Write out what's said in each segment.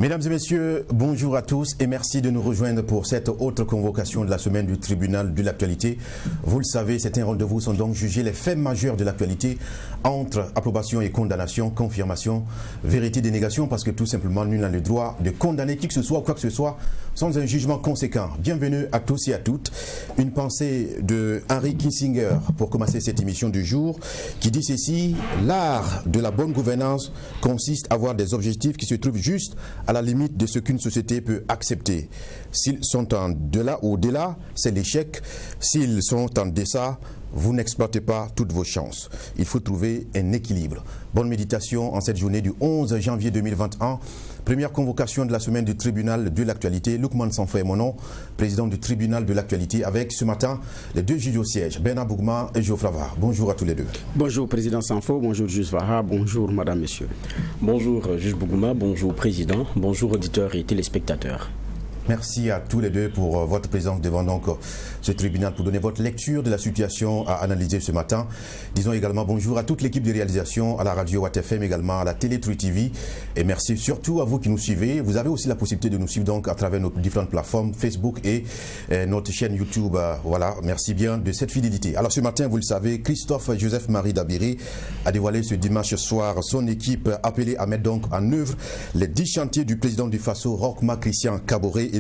Mesdames et messieurs, bonjour à tous et merci de nous rejoindre pour cette autre convocation de la semaine du tribunal de l'actualité. Vous le savez, certains rendez-vous sont donc jugés les faits majeurs de l'actualité entre approbation et condamnation, confirmation, vérité, dénégation, parce que tout simplement, nul n'a le droit de condamner qui que ce soit ou quoi que ce soit sans un jugement conséquent. Bienvenue à tous et à toutes. Une pensée de Henry Kissinger pour commencer cette émission du jour qui dit ceci: l'art de la bonne gouvernance consiste à avoir des objectifs qui se trouvent juste à la limite de ce qu'une société peut accepter. S'ils sont en delà ou au-delà, c'est l'échec. S'ils sont en deçà, vous n'exploitez pas toutes vos chances. Il faut trouver un équilibre. Bonne méditation en cette journée du 11 janvier 2021. Première convocation de la semaine du tribunal de l'actualité. Lukman Sanfo est mon nom, président du tribunal de l'actualité, avec ce matin les deux juges au siège, Bernard Bougma et Geoffroy Var. Bonjour à tous les deux. Bonjour président Sanfo, bonjour juge Vara, bonjour madame, monsieur. Bonjour juge Bougma, bonjour président, bonjour auditeurs et téléspectateurs. Merci à tous les deux pour votre présence devant donc ce tribunal pour donner votre lecture de la situation à analyser ce matin. Disons également bonjour à toute l'équipe de réalisation, à la radio Watt FM également, à la télé True TV. Et merci surtout à vous qui nous suivez. Vous avez aussi la possibilité de nous suivre donc à travers nos différentes plateformes, Facebook et notre chaîne YouTube. Voilà, merci bien de cette fidélité. Alors ce matin, vous le savez, Christophe Joseph-Marie Dabiri a dévoilé ce dimanche soir son équipe appelée à mettre donc en œuvre les 10 chantiers du président du Faso, Roch-Marc Christian Kaboré,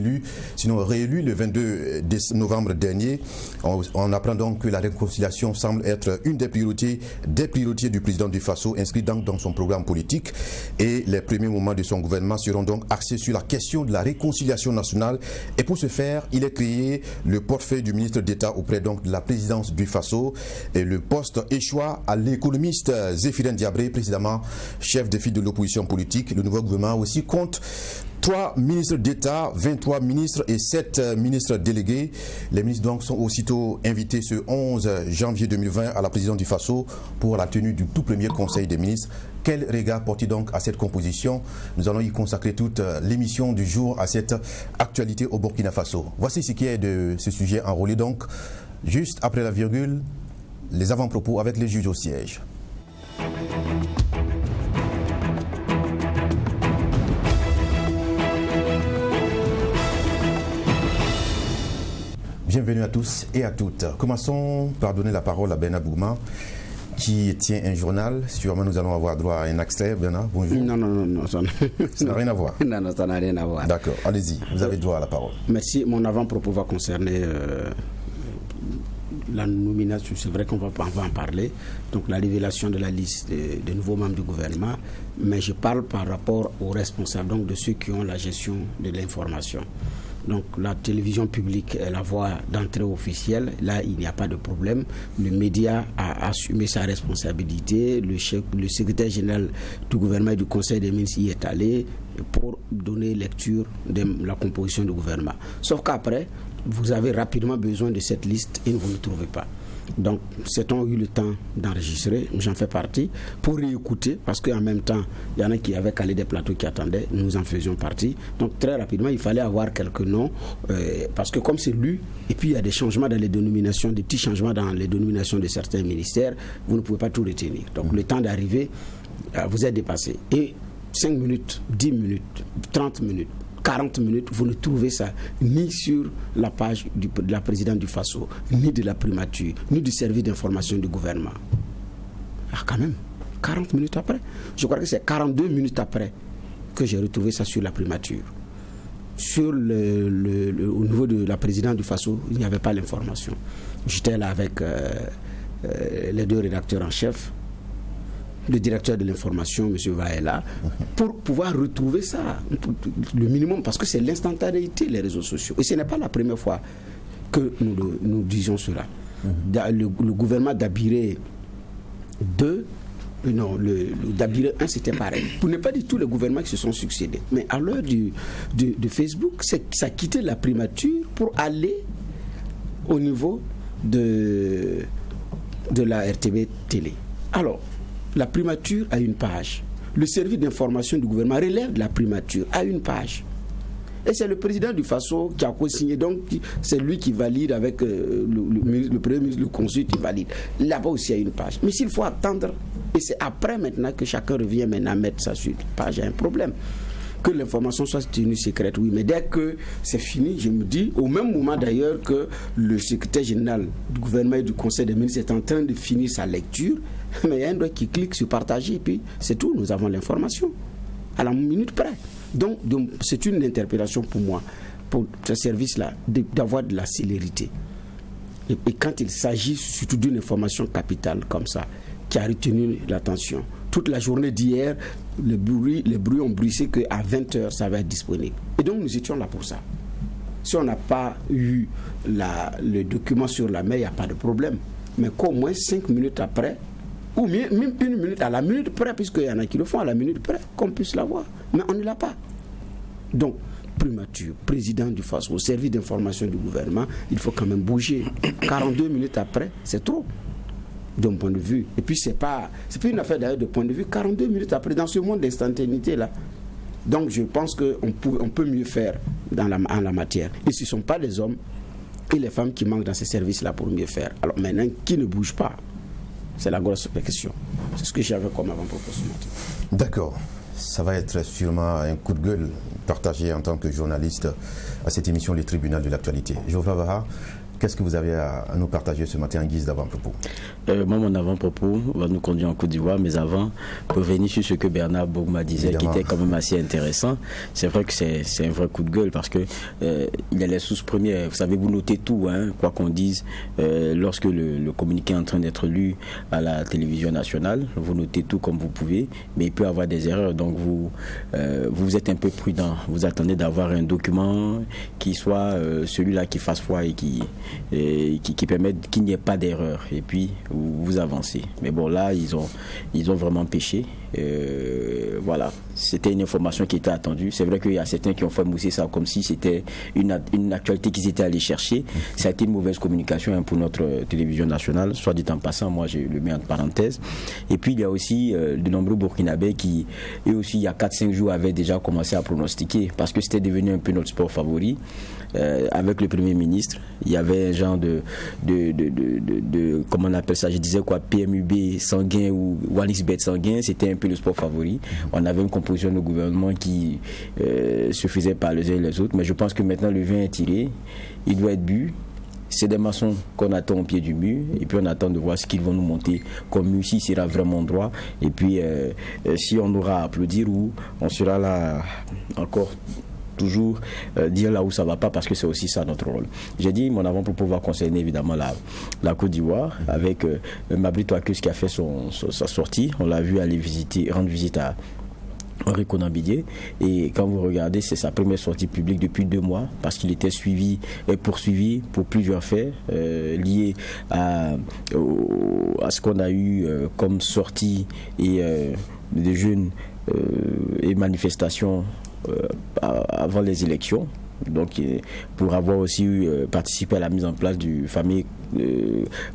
sinon réélu le 22 novembre dernier. On apprend donc que la réconciliation semble être une des priorités du président du Faso, inscrit donc dans son programme politique. Et les premiers moments de son gouvernement seront donc axés sur la question de la réconciliation nationale. Et pour ce faire, il est créé le portefeuille du ministre d'État auprès donc de la présidence du Faso. Et le poste échoua à l'économiste Zéphirin Diabré, précédemment chef de file de l'opposition politique. Le nouveau gouvernement aussi compte 3 ministres d'État, 23 ministres et 7 ministres délégués. Les ministres donc sont aussitôt invités ce 11 janvier 2020 à la présidence du Faso pour la tenue du tout premier conseil des ministres. Quel regard porte-t-il donc à cette composition? Nous allons y consacrer toute l'émission du jour à cette actualité au Burkina Faso. Voici ce qui est de ce sujet enrôlé donc juste après la virgule, les avant-propos avec les juges au siège. Bienvenue à tous et à toutes. Commençons par donner la parole à Bernard Bougma qui tient un journal. Sûrement nous allons avoir droit à un extrait. Bernard, bonjour. Non, ça n'a rien à voir. Non, ça n'a rien à voir. D'accord, allez-y, vous avez droit à la parole. Merci. Mon avant-propos va concerner la nomination, c'est vrai qu'on va en parler, donc la révélation de la liste des nouveaux membres du gouvernement, mais je parle par rapport aux responsables, donc de ceux qui ont la gestion de l'information. Donc la télévision publique est la voie d'entrée officielle, là il n'y a pas de problème. Le média a assumé sa responsabilité, le secrétaire général du gouvernement et du conseil des ministres y est allé pour donner lecture de la composition du gouvernement. Sauf qu'après, vous avez rapidement besoin de cette liste et vous ne trouvez pas. Donc, certains ont eu le temps d'enregistrer, j'en fais partie, pour réécouter, parce qu'en même temps, il y en a qui avaient calé des plateaux qui attendaient, nous en faisions partie. Donc, très rapidement, il fallait avoir quelques noms, parce que comme c'est lu, et puis il y a des changements dans les dénominations, des petits changements dans les dénominations de certains ministères, vous ne pouvez pas tout retenir. Donc, le temps d'arriver, vous êtes dépassé. Et 5 minutes, 10 minutes, 30 minutes, 40 minutes, vous ne trouvez ça ni sur la page de la présidente du Faso, ni de la primature, ni du service d'information du gouvernement. Ah, quand même, 40 minutes après. Je crois que c'est 42 minutes après que j'ai retrouvé ça sur la primature. Sur au niveau de la présidente du Faso, il n'y avait pas l'information. J'étais là avec les deux rédacteurs en chef, le directeur de l'information, M. Vaella, pour pouvoir retrouver ça, le minimum, parce que c'est l'instantanéité, les réseaux sociaux. Et ce n'est pas la première fois que nous disons cela. Le gouvernement d'Abiré 2, non, le d'Abiré 1, c'était pareil. Pour ne pas dire tous les gouvernements qui se sont succédés. Mais à l'heure de Facebook, ça quittait la primature pour aller au niveau de la RTB Télé. Alors, la primature a une page. Le service d'information du gouvernement relève de la primature à une page. Et c'est le président du Faso qui a co-signé. Donc, c'est lui qui valide avec le premier ministre, le consul qui valide. Là-bas aussi, il y a une page. Mais s'il faut attendre, et c'est après maintenant que chacun revient maintenant mettre ça sur une page, il y a un problème. que l'information soit tenue secrète, oui, mais dès que c'est fini, je me dis, au même moment d'ailleurs que le secrétaire général du gouvernement et du conseil des ministres est en train de finir sa lecture, mais il y a un doigt qui clique sur partager et puis c'est tout, nous avons l'information à la minute près. Donc c'est une interpellation pour moi, pour ce service-là, d'avoir de la célérité. Et quand il s'agit surtout d'une information capitale comme ça, qui a retenu l'attention. Toute la journée d'hier, les bruits ont bruissé qu'à 20h, ça va être disponible. Et donc, nous étions là pour ça. Si on n'a pas eu le document sur la main, il n'y a pas de problème. Mais qu'au moins 5 minutes après, ou même 1 minute à la minute près, puisqu'il y en a qui le font à la minute près, qu'on puisse l'avoir. Mais on ne l'a pas. Donc, primature, président du FAS, au service d'information du gouvernement, il faut quand même bouger. 42 minutes après, c'est trop. D'un point de vue. Et puis, c'est plus une affaire d'ailleurs de point de vue. 42 minutes après, dans ce monde d'instantanéité-là. Donc, je pense qu'on peut mieux faire en la matière. Et ce ne sont pas les hommes et les femmes qui manquent dans ces services-là pour mieux faire. Alors maintenant, qui ne bouge pas? C'est la grosse question. C'est ce que j'avais comme avant-propos ce matin. D'accord. Ça va être sûrement un coup de gueule partagé en tant que journaliste à cette émission, le tribunal de l'actualité. Geoffroy Vaha, qu'est-ce que vous avez à nous partager ce matin en guise d'avant-propos? Moi, mon avant-propos va nous conduire en Côte d'Ivoire, mais avant, pour revenir sur ce que Bernard Bourgma disait, évidemment, qui était quand même assez intéressant, c'est vrai que c'est un vrai coup de gueule parce que il y a les sources premières. Vous savez, vous notez tout, hein, quoi qu'on dise, lorsque le communiqué est en train d'être lu à la télévision nationale, vous notez tout comme vous pouvez, mais il peut y avoir des erreurs, donc vous êtes un peu prudent. Vous attendez d'avoir un document qui soit celui-là qui fasse foi et qui permette qu'il n'y ait pas d'erreur, et puis vous avancez. Mais bon, là, ils ont vraiment péché. Voilà, c'était une information qui était attendue. C'est vrai qu'il y a certains qui ont fait mousser ça comme si c'était une actualité qu'ils étaient allés chercher. Ça a été une mauvaise communication, hein, pour notre télévision nationale, soit dit en passant, moi je le mets entre parenthèses. Et puis il y a aussi de nombreux Burkinabés qui, eux aussi, il y a 4-5 jours, avaient déjà commencé à pronostiquer, parce que c'était devenu un peu notre sport favori. Avec le Premier ministre, il y avait un genre de comment on appelle ça, je disais quoi, PMUB sanguin ou OneXBet sanguin, c'était un peu le sport favori. On avait une composition de gouvernement qui se faisait par les uns et les autres, mais je pense que maintenant le vin est tiré, il doit être bu. C'est des maçons qu'on attend au pied du mur, et puis on attend de voir ce qu'ils vont nous monter comme mur, si sera vraiment droit, et puis si on aura à applaudir ou on sera là encore toujours dire là où ça va pas, parce que c'est aussi ça notre rôle. J'ai dit mon avant-propos va concerner évidemment la Côte d'Ivoire avec Mabry Touakeus qui a fait sa sortie. On l'a vu aller rendre visite à Henri Konan Didier, et quand vous regardez, c'est sa première sortie publique depuis 2 mois, parce qu'il était suivi et poursuivi pour plusieurs faits liés à ce qu'on a eu comme sortie et de jeunes et manifestations avant les élections. Donc, pour avoir aussi participé à la mise en place du fameux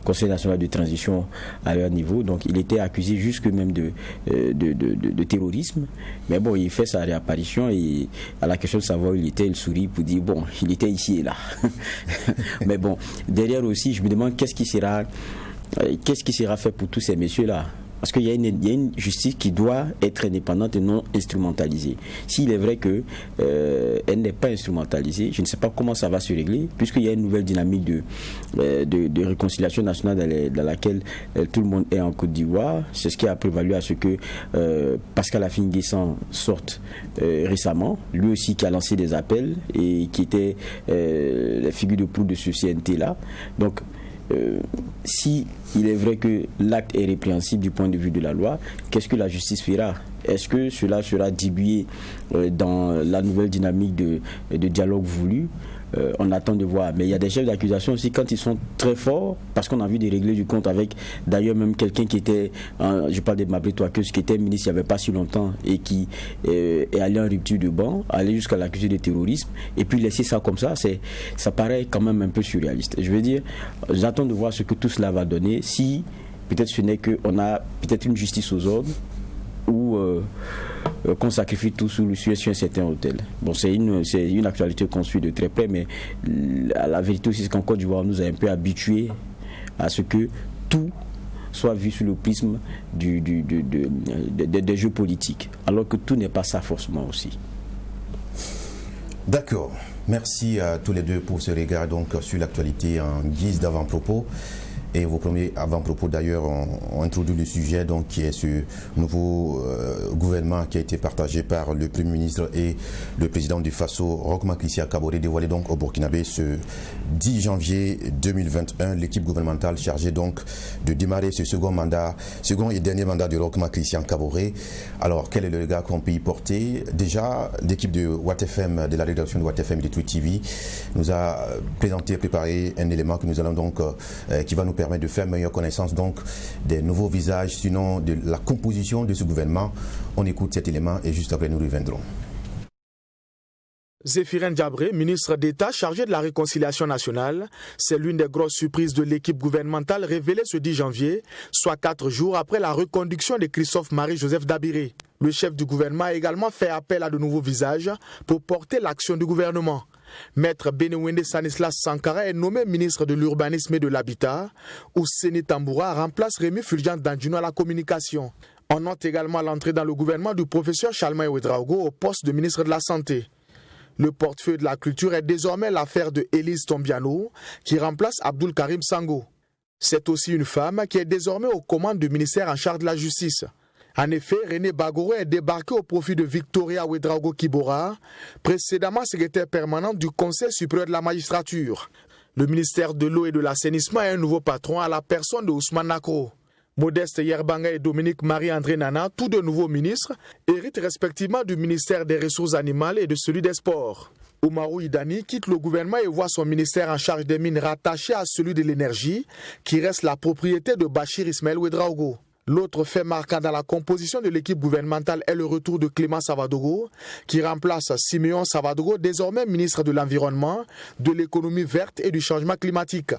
Conseil national de transition à leur niveau. Donc, il était accusé jusque même de terrorisme. Mais bon, il fait sa réapparition, et à la question de savoir où il était, il sourit pour dire, bon, il était ici et là. Mais bon, derrière aussi, je me demande qu'est-ce qui sera fait pour tous ces messieurs-là. Parce qu'il y a une justice qui doit être indépendante et non instrumentalisée. S'il est vrai qu'elle n'est pas instrumentalisée, je ne sais pas comment ça va se régler, puisqu'il y a une nouvelle dynamique de réconciliation nationale dans laquelle tout le monde est en Côte d'Ivoire. C'est ce qui a prévalu à ce que Pascal Affi-N'Guessan sorte récemment, lui aussi qui a lancé des appels et qui était la figure de proue de ce CNT-là. Donc, si il est vrai que l'acte est répréhensible du point de vue de la loi, qu'est-ce que la justice fera? Est-ce que cela sera dilué dans la nouvelle dynamique de dialogue voulu? On attend de voir. Mais il y a des chefs d'accusation aussi, quand ils sont très forts, parce qu'on a envie de régler du compte avec, d'ailleurs même quelqu'un qui était, je parle de Mabry Touakeus, qui était ministre il n'y avait pas si longtemps et qui est allé en rupture de banc, aller jusqu'à l'accuser de terrorisme, et puis laisser ça comme ça, ça paraît quand même un peu surréaliste. Je veux dire, j'attends de voir ce que tout cela va donner, si peut-être ce n'est qu'on a peut-être une justice aux ordres, ou qu'on sacrifie tout sur un certain hôtel. Bon, c'est une actualité qu'on suit de très près, mais la vérité aussi, c'est qu'en Côte d'Ivoire, nous a un peu habitués à ce que tout soit vu sous le prisme des jeux politiques, alors que tout n'est pas ça forcément aussi. D'accord. Merci à tous les deux pour ce regard donc, sur l'actualité en guise d'avant-propos. Et vos premiers avant-propos d'ailleurs ont introduit le sujet donc, qui est ce nouveau gouvernement qui a été partagé par le Premier ministre et le président du Faso, Roch-Marc Christian Kaboré, dévoilé donc au Burkinabé ce 10 janvier 2021. L'équipe gouvernementale chargée donc de démarrer ce second et dernier mandat de Roch-Marc Christian Kaboré. Alors quel est le regard qu'on peut y porter? Déjà, l'équipe de WattFM, de la rédaction de WattFM et de Truth TV nous a préparé un élément que nous allons donc qui va nous permet de faire meilleure connaissance donc des nouveaux visages, sinon de la composition de ce gouvernement. On écoute cet élément et juste après nous reviendrons. Zéphirin Diabré, ministre d'État chargé de la réconciliation nationale, c'est l'une des grosses surprises de l'équipe gouvernementale révélée ce 10 janvier, soit 4 jours après la reconduction de Christophe-Marie Joseph Dabiré. Le chef du gouvernement a également fait appel à de nouveaux visages pour porter l'action du gouvernement. Maître Benewende Stanislas Sankara est nommé ministre de l'Urbanisme et de l'Habitat. Ouseni Tamboura remplace Rémi Fulgence Dandjuno à la communication. On note également l'entrée dans le gouvernement du professeur Chalmain Ouedraogo au poste de ministre de la Santé. Le portefeuille de la culture est désormais l'affaire de Élise Tombiano, qui remplace Abdoul Karim Sango. C'est aussi une femme qui est désormais aux commandes du ministère en charge de la justice. En effet, René Bagoro est débarqué au profit de Victoria Ouedraogo Kibora, précédemment secrétaire permanente du Conseil supérieur de la magistrature. Le ministère de l'eau et de l'assainissement est un nouveau patron à la personne de Ousmane Nakro. Modeste Yerbanga et Dominique Marie-André Nana, tous deux nouveaux ministres, héritent respectivement du ministère des Ressources animales et de celui des Sports. Oumarou Idani quitte le gouvernement et voit son ministère en charge des mines rattaché à celui de l'énergie, qui reste la propriété de Bachir Ismaël Ouedraogo. L'autre fait marquant dans la composition de l'équipe gouvernementale est le retour de Clément Savadogo, qui remplace Siméon Savadogo, désormais ministre de l'Environnement, de l'économie verte et du changement climatique.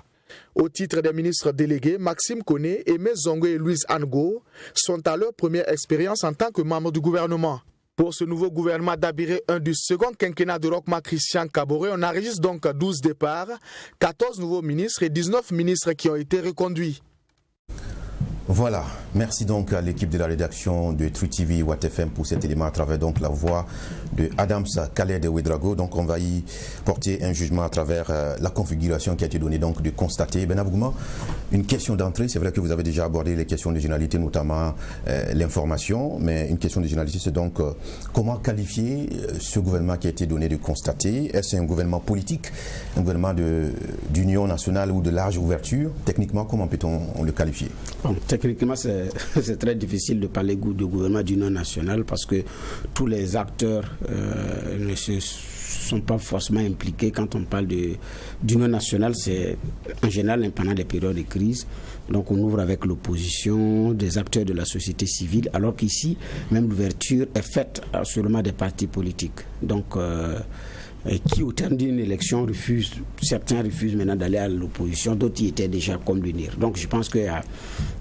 Au titre des ministres délégués, Maxime Koné, Aimé Zongo et Louise Ango sont à leur première expérience en tant que membres du gouvernement. Pour ce nouveau gouvernement Dabiré 1 du second quinquennat de Roch-Marc Christian Kaboré, on enregistre donc 12 départs, 14 nouveaux ministres et 19 ministres qui ont été reconduits. Voilà, merci donc à l'équipe de la rédaction de Truth TV WattFM pour cet élément à travers donc la voix de Adams Khaled Ouedraogo. Donc on va y porter un jugement à travers la configuration qui a été donnée, donc de constater. Ben Abougma, une question d'entrée, c'est vrai que vous avez déjà abordé les questions de généralité, notamment l'information, mais une question de généralité, c'est donc comment qualifier ce gouvernement qui a été donné de constater? Est-ce un gouvernement politique, un gouvernement d'union nationale ou de large ouverture? Techniquement, comment peut-on le qualifier? Bon, techniquement, c'est très difficile de parler de gouvernement d'union nationale parce que tous les acteurs ne se sont pas forcément impliqués. Quand on parle d'union nationale, c'est en général pendant les périodes de crise. Donc on ouvre avec l'opposition, des acteurs de la société civile, alors qu'ici, même l'ouverture est faite seulement des partis politiques. Donc qui au terme d'une élection refusent, certains refusent maintenant d'aller à l'opposition, d'autres y étaient déjà comme l'unir. Donc je pense qu'il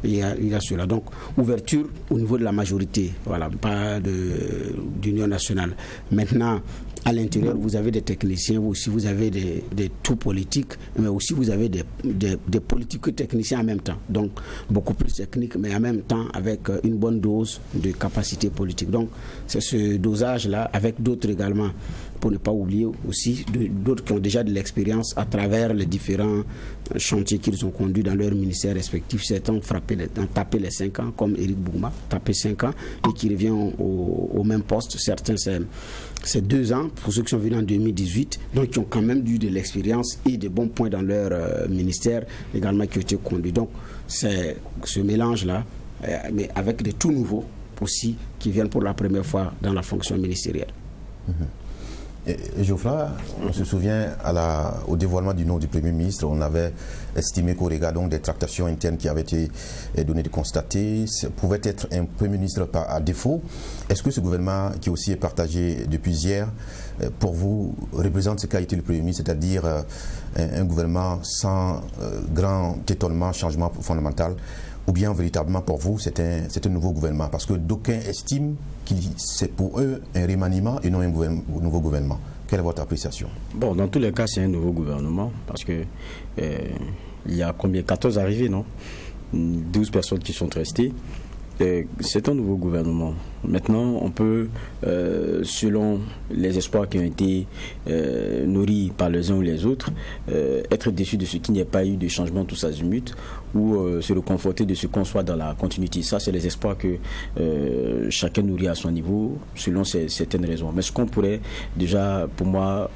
y a cela. Donc ouverture au niveau de la majorité, voilà, pas d'union nationale. Maintenant, à l'intérieur, vous avez des techniciens, vous aussi vous avez des tout politiques, mais aussi vous avez des politiques techniciens en même temps. Donc beaucoup plus techniques, mais en même temps avec une bonne dose de capacité politique. Donc c'est ce dosage-là, avec d'autres également, pour ne pas oublier aussi d'autres qui ont déjà de l'expérience à travers les différents chantiers qu'ils ont conduits dans leurs ministères respectifs. Certains ont tapé les 5 ans, comme Éric Bougma, tapé 5 ans, et qui revient au même poste. Certains, c'est 2 ans, pour ceux qui sont venus en 2018, donc qui ont quand même eu de l'expérience et de bons points dans leur ministère, également qui ont été conduits. Donc c'est ce mélange-là, mais avec des tout nouveaux aussi, qui viennent pour la première fois dans la fonction ministérielle. Et Geoffroy, on se souvient au dévoilement du nom du Premier ministre, on avait estimé qu'au regard donc des tractations internes qui avaient été données de constater, ça pouvait être un Premier ministre à défaut. Est-ce que ce gouvernement, qui aussi est partagé depuis hier, pour vous, représente ce qu'a été le Premier ministre, c'est-à-dire un gouvernement sans grand étonnement, changement fondamental, ou bien véritablement pour vous, c'est un nouveau gouvernement? Parce que d'aucuns estiment que c'est pour eux un remaniement et non un nouveau gouvernement. Quelle est votre appréciation? Bon, dans tous les cas, c'est un nouveau gouvernement parce que il y a combien? 14 arrivés, non? 12 personnes qui sont restées. C'est un nouveau gouvernement. Maintenant, on peut, selon les espoirs qui ont été nourris par les uns ou les autres, être déçu de ce qu'il n'y a pas eu de changement tous azimuts ou se reconforter de ce qu'on soit dans la continuité. Ça, c'est les espoirs que chacun nourrit à son niveau, selon certaines raisons. Mais ce qu'on pourrait déjà, pour moi,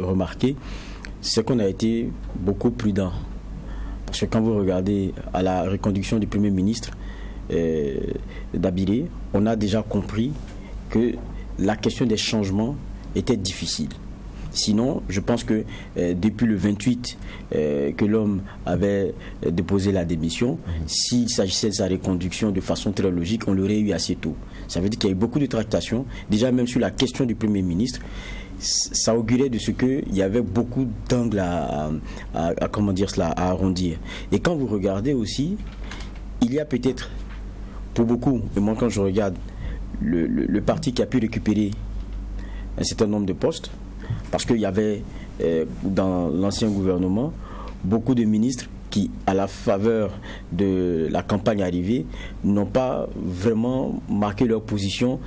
remarquer, c'est qu'on a été beaucoup prudent. Parce que quand vous regardez à la reconduction du Premier ministre, Dabiré, on a déjà compris que la question des changements était difficile. Sinon, je pense que depuis le 28 que l'homme avait déposé la démission, s'il s'agissait de sa reconduction de façon très logique, on l'aurait eu assez tôt. Ça veut dire qu'il y a eu beaucoup de tractations, déjà même sur la question du Premier ministre. Ça augurait de ce qu'il y avait beaucoup d'angles à arrondir. Et quand vous regardez aussi, il y a peut-être, pour beaucoup, et moi quand je regarde, le parti qui a pu récupérer un certain nombre de postes, parce qu'il y avait dans l'ancien gouvernement beaucoup de ministres qui, à la faveur de la campagne arrivée, n'ont pas vraiment marqué leur position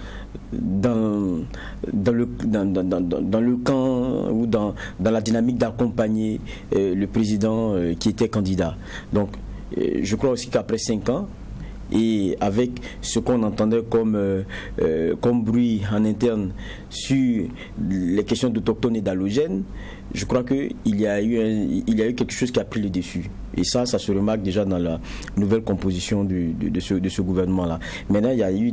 dans le camp ou dans la dynamique d'accompagner le président qui était candidat. Donc, je crois aussi qu'après 5 ans, et avec ce qu'on entendait comme bruit en interne sur les questions d'autochtones et d'allogènes, je crois qu'il y a eu quelque chose qui a pris le dessus. Et ça se remarque déjà dans la nouvelle composition de ce gouvernement-là. Maintenant, il y a eu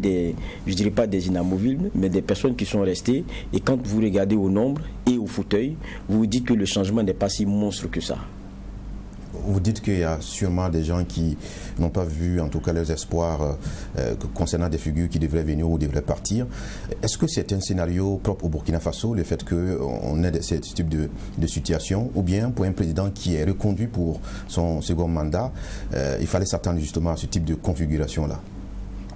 je dirais pas des inamovibles, mais des personnes qui sont restées. Et quand vous regardez au nombre et au fauteuil, vous vous dites que le changement n'est pas si monstre que ça. Vous dites qu'il y a sûrement des gens qui n'ont pas vu, en tout cas, leurs espoirs concernant des figures qui devraient venir ou devraient partir. Est-ce que c'est un scénario propre au Burkina Faso, le fait qu'on ait ce type de situation, ou bien pour un président qui est reconduit pour son second mandat, il fallait s'attendre justement à ce type de configuration-là?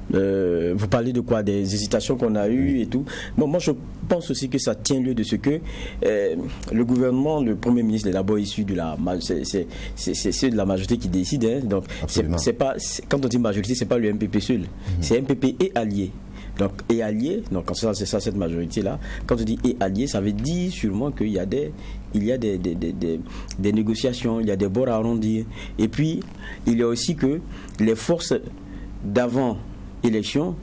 Vous parlez de quoi? Des hésitations qu'on a eues et tout. Bon, moi, je pense aussi que ça tient lieu de ce que le gouvernement, le Premier ministre est d'abord issu de la c'est de la majorité qui décide. Hein. Donc, c'est pas, quand on dit majorité, c'est pas le MPP seul. C'est MPP et alliés. Donc, et alliés, donc c'est ça cette majorité-là. Quand on dit et alliés, ça veut dire sûrement qu'il y a des négociations, il y a des bords à arrondir. Et puis, il y a aussi que les forces d'avant élection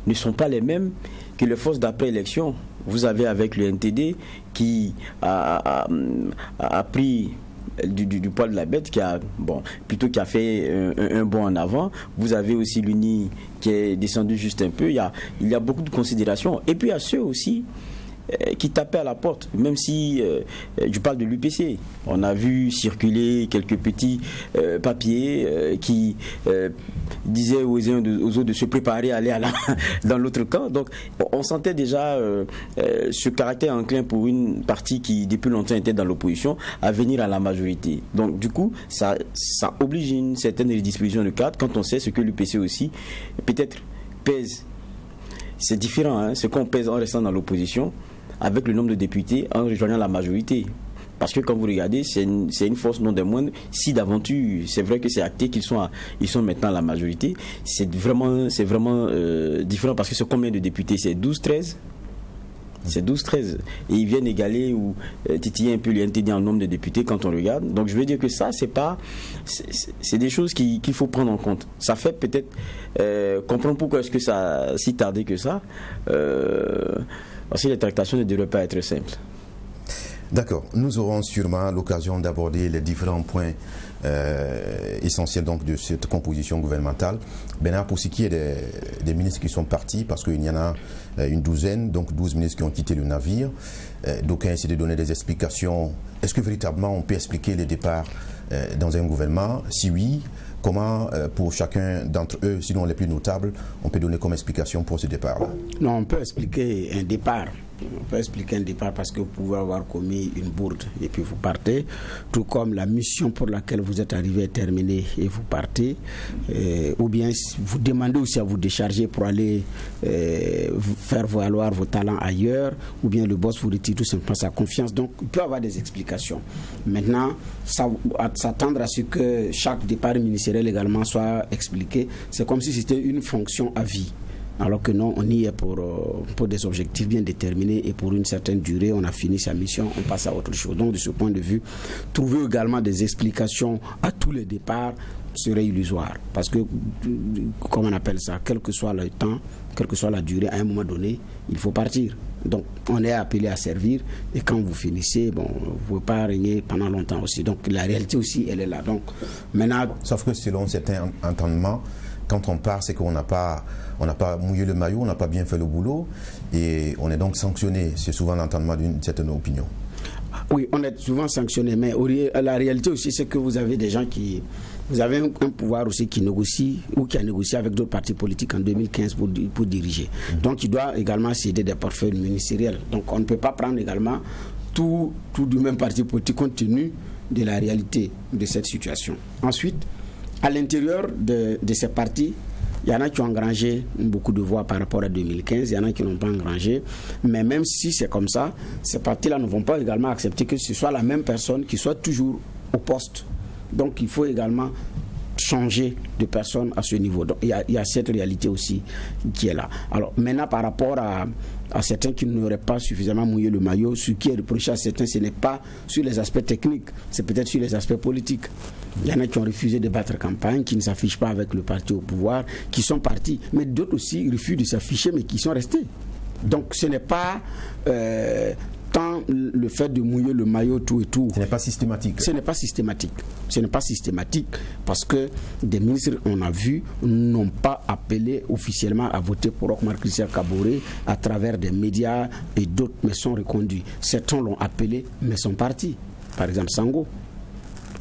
ne sont pas les mêmes que les forces d'après élection. Vous avez avec le NTD qui a pris du poil de la bête, qui a fait un bond en avant. Vous avez aussi l'UNI qui est descendu juste un peu. Il y a beaucoup de considérations. Et puis il y a ceux aussi qui tapaient à la porte, même si je parle de l'UPC. On a vu circuler quelques petits papiers qui disaient aux uns aux autres de se préparer à aller dans l'autre camp. Donc on sentait déjà ce caractère enclin pour une partie qui depuis longtemps était dans l'opposition à venir à la majorité. Donc du coup ça oblige une certaine redisposition de cadre quand on sait ce que l'UPC aussi peut-être pèse. C'est différent, hein, ce qu'on pèse en restant dans l'opposition avec le nombre de députés en rejoignant la majorité. Parce que quand vous regardez, c'est une force non des moindres. Si d'aventure, c'est vrai que c'est acté qu'ils sont maintenant à la majorité, c'est vraiment différent parce que c'est combien de députés? C'est 12-13 ? C'est 12-13. Et ils viennent égaler ou titiller un peu le NTD en nombre de députés quand on regarde. Donc je veux dire que ça, c'est des choses qu'il faut prendre en compte. Ça fait peut-être comprendre pourquoi est-ce que ça a si tardé que ça. Parce que les tractations ne devraient pas être simples. D'accord. Nous aurons sûrement l'occasion d'aborder les différents points essentiels donc, de cette composition gouvernementale. Maintenant, pour ce qui est des ministres qui sont partis, parce qu'il y en a une douzaine, donc 12 ministres qui ont quitté le navire, d'aucuns essaient de donner des explications. Est-ce que véritablement on peut expliquer les départs dans un gouvernement? Si oui, comment, pour chacun d'entre eux, sinon les plus notables, on peut donner comme explication pour ce départ-là? Non, on peut expliquer un départ On peut expliquer un départ parce que vous pouvez avoir commis une bourde et puis vous partez, tout comme la mission pour laquelle vous êtes arrivé est terminée et vous partez, ou bien vous demandez aussi à vous décharger pour aller faire valoir vos talents ailleurs, ou bien le boss vous retire tout simplement sa confiance. Donc il peut y avoir des explications. Maintenant, s'attendre à ce que chaque départ ministériel également soit expliqué, c'est comme si c'était une fonction à vie. Alors que non, on y est pour des objectifs bien déterminés et pour une certaine durée, on a fini sa mission, on passe à autre chose. Donc de ce point de vue, trouver également des explications à tous les départs serait illusoire. Parce que, comme on appelle ça, quel que soit le temps, quelle que soit la durée, à un moment donné, il faut partir. Donc on est appelé à servir et quand vous finissez, bon, vous ne pouvez pas régner pendant longtemps aussi. Donc la réalité aussi, elle est là. Donc, maintenant, sauf que selon certains entendements, quand on part, c'est qu'on n'a pas mouillé le maillot, on n'a pas bien fait le boulot et on est donc sanctionné. C'est souvent l'entendement d'une certaine opinion. Oui, on est souvent sanctionné, mais la réalité aussi, c'est que vous avez des gens qui... Vous avez un pouvoir aussi qui négocie ou qui a négocié avec d'autres partis politiques en 2015 pour diriger. Donc, il doit également céder des portefeuilles ministériels. Donc, on ne peut pas prendre également tout du même parti politique compte tenu de la réalité de cette situation. Ensuite, à l'intérieur de ces partis, il y en a qui ont engrangé beaucoup de voix par rapport à 2015, il y en a qui n'ont pas engrangé. Mais même si c'est comme ça, ces partis-là ne vont pas également accepter que ce soit la même personne qui soit toujours au poste. Donc il faut également changer de personne à ce niveau. Donc il y a cette réalité aussi qui est là. Alors maintenant, par rapport à certains qui n'auraient pas suffisamment mouillé le maillot, ce qui est reproché à certains, ce n'est pas sur les aspects techniques, c'est peut-être sur les aspects politiques. Il y en a qui ont refusé de battre campagne, qui ne s'affichent pas avec le parti au pouvoir, qui sont partis. Mais d'autres aussi refusent de s'afficher, mais qui sont restés. Donc ce n'est pas tant le fait de mouiller le maillot tout et tout. Ce n'est pas systématique. Ce n'est pas systématique. Ce n'est pas systématique parce que des ministres, on a vu, n'ont pas appelé officiellement à voter pour Roch Marc Christian Kaboré à travers des médias et d'autres, mais sont reconduits. Certains l'ont appelé, mais sont partis. Par exemple, Sango.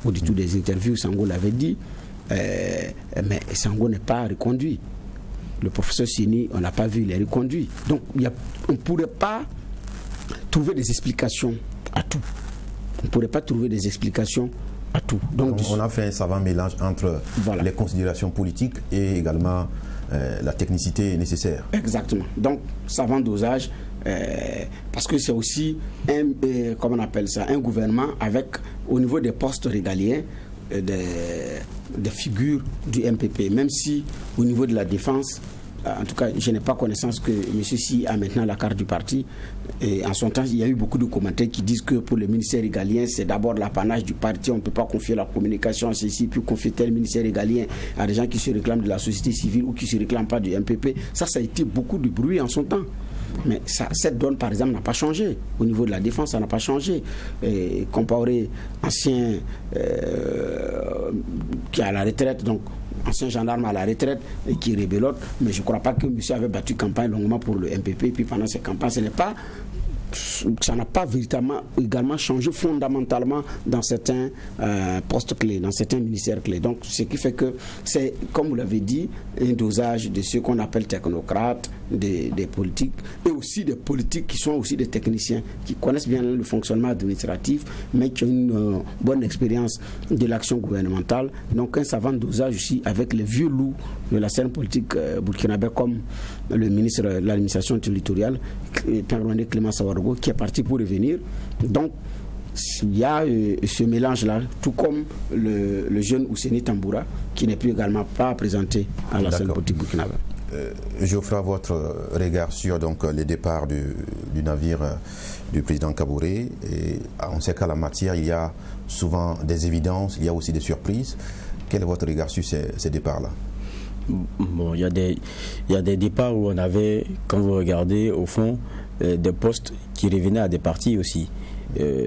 Au détour des interviews, Sango l'avait dit, mais Sango n'est pas reconduit. Le professeur Sini, on n'a pas vu, il est reconduit. Donc, on ne pourrait pas trouver des explications à tout. On ne pourrait pas trouver des explications à tout. Donc on a fait un savant mélange entre les considérations politiques et également la technicité nécessaire. Exactement. Donc, savant dosage, parce que c'est aussi comment on appelle ça, un gouvernement avec, au niveau des postes régaliens, des figures du MPP. Même si, au niveau de la défense, en tout cas, je n'ai pas connaissance que M. Si a maintenant la carte du parti. Et en son temps, il y a eu beaucoup de commentaires qui disent que pour le ministère régalien, c'est d'abord l'apanage du parti. On ne peut pas confier la communication à ceci, puis confier tel ministère régalien à des gens qui se réclament de la société civile ou qui ne se réclament pas du MPP. Ça a été beaucoup de bruit en son temps. Mais cette donne, par exemple, n'a pas changé. Au niveau de la défense, ça n'a pas changé. Comparé ancien qui est à la retraite, donc ancien gendarme à la retraite et qui rébelote, mais je ne crois pas que monsieur avait battu campagne longuement pour le MPP, et puis pendant ces campagnes, ça n'a pas véritablement également changé fondamentalement dans certains postes clés, dans certains ministères clés. Donc, ce qui fait que c'est, comme vous l'avez dit, un dosage de ceux qu'on appelle technocrates, des politiques, et aussi des politiques qui sont aussi des techniciens, qui connaissent bien le fonctionnement administratif, mais qui ont une bonne expérience de l'action gouvernementale. Donc, un savant dosage aussi avec les vieux loups de la scène politique burkinabé, comme le ministre de l'administration territoriale, Clément Sawargo, qui est parti pour revenir. Donc, il y a ce mélange-là, tout comme le jeune Ousseini Tamboura, qui n'est plus également pas présenté à la scène politique burkinabé. Geoffroy, votre regard sur donc, les départs du navire du président Kaboré. Et on sait qu'à la matière, il y a souvent des évidences, il y a aussi des surprises. Quel est votre regard sur ces départs-là? Bon, il y a des départs où on avait, quand vous regardez, au fond, des postes qui revenaient à des partis aussi.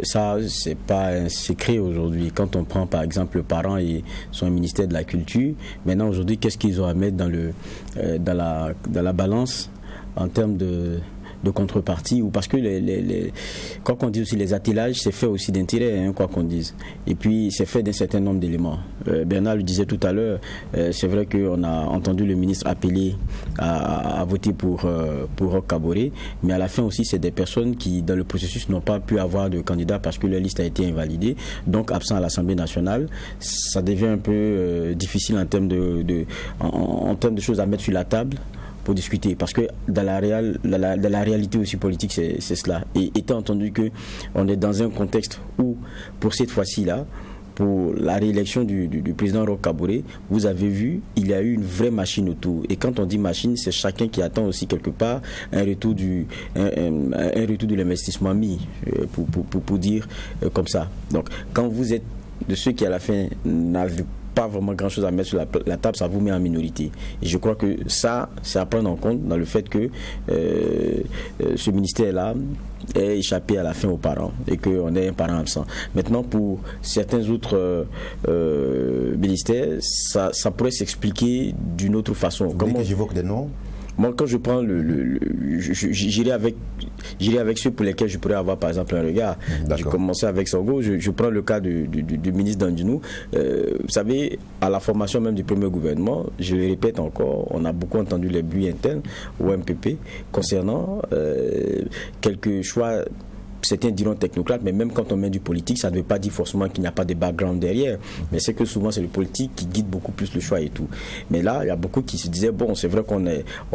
Ça, c'est pas un secret aujourd'hui. Quand on prend par exemple le parent et son ministère de la Culture, maintenant aujourd'hui, qu'est-ce qu'ils ont à mettre dans la balance en termes de contrepartie, ou parce que quoi qu'on dise aussi, les attilages, c'est fait aussi d'intérêt, hein, quoi qu'on dise. Et puis, c'est fait d'un certain nombre d'éléments. Bernard le disait tout à l'heure, c'est vrai qu'on a entendu le ministre appeler à voter pour Roch Kaboré, mais à la fin aussi, c'est des personnes qui, dans le processus, n'ont pas pu avoir de candidat parce que leur liste a été invalidée, donc absent à l'Assemblée nationale. Ça devient un peu difficile en termes en termes de choses à mettre sur la table pour discuter, parce que dans la réalité aussi politique, c'est cela. Et étant entendu qu'on est dans un contexte où, pour cette fois-ci-là, pour la réélection du président Roch Kaboré, vous avez vu, il y a eu une vraie machine autour. Et quand on dit machine, c'est chacun qui attend aussi quelque part un retour de l'investissement mis, pour dire comme ça. Donc, quand vous êtes de ceux qui à la fin n'avaient pas vraiment grand chose à mettre sur la table, ça vous met en minorité. Et je crois que ça, c'est à prendre en compte dans le fait que ce ministère-là est échappé à la fin aux parents et qu'on est un parent absent. Maintenant, pour certains autres ministères, ça pourrait s'expliquer d'une autre façon. Vous voulez que j'évoque des noms ? Moi, quand je prends j'irai avec ceux pour lesquels je pourrais avoir, par exemple, un regard. J'ai commencé avec Songo. Je prends le cas du ministre Dandinou. Vous savez, à la formation même du premier gouvernement, je le répète encore, on a beaucoup entendu les bruits internes au MPP concernant quelques choix. Certains diront technocrates, mais même quand on met du politique, ça ne veut pas dire forcément qu'il n'y a pas de background derrière. Mais c'est que souvent, c'est le politique qui guide beaucoup plus le choix et tout. Mais là, il y a beaucoup qui se disaient, bon, c'est vrai qu'on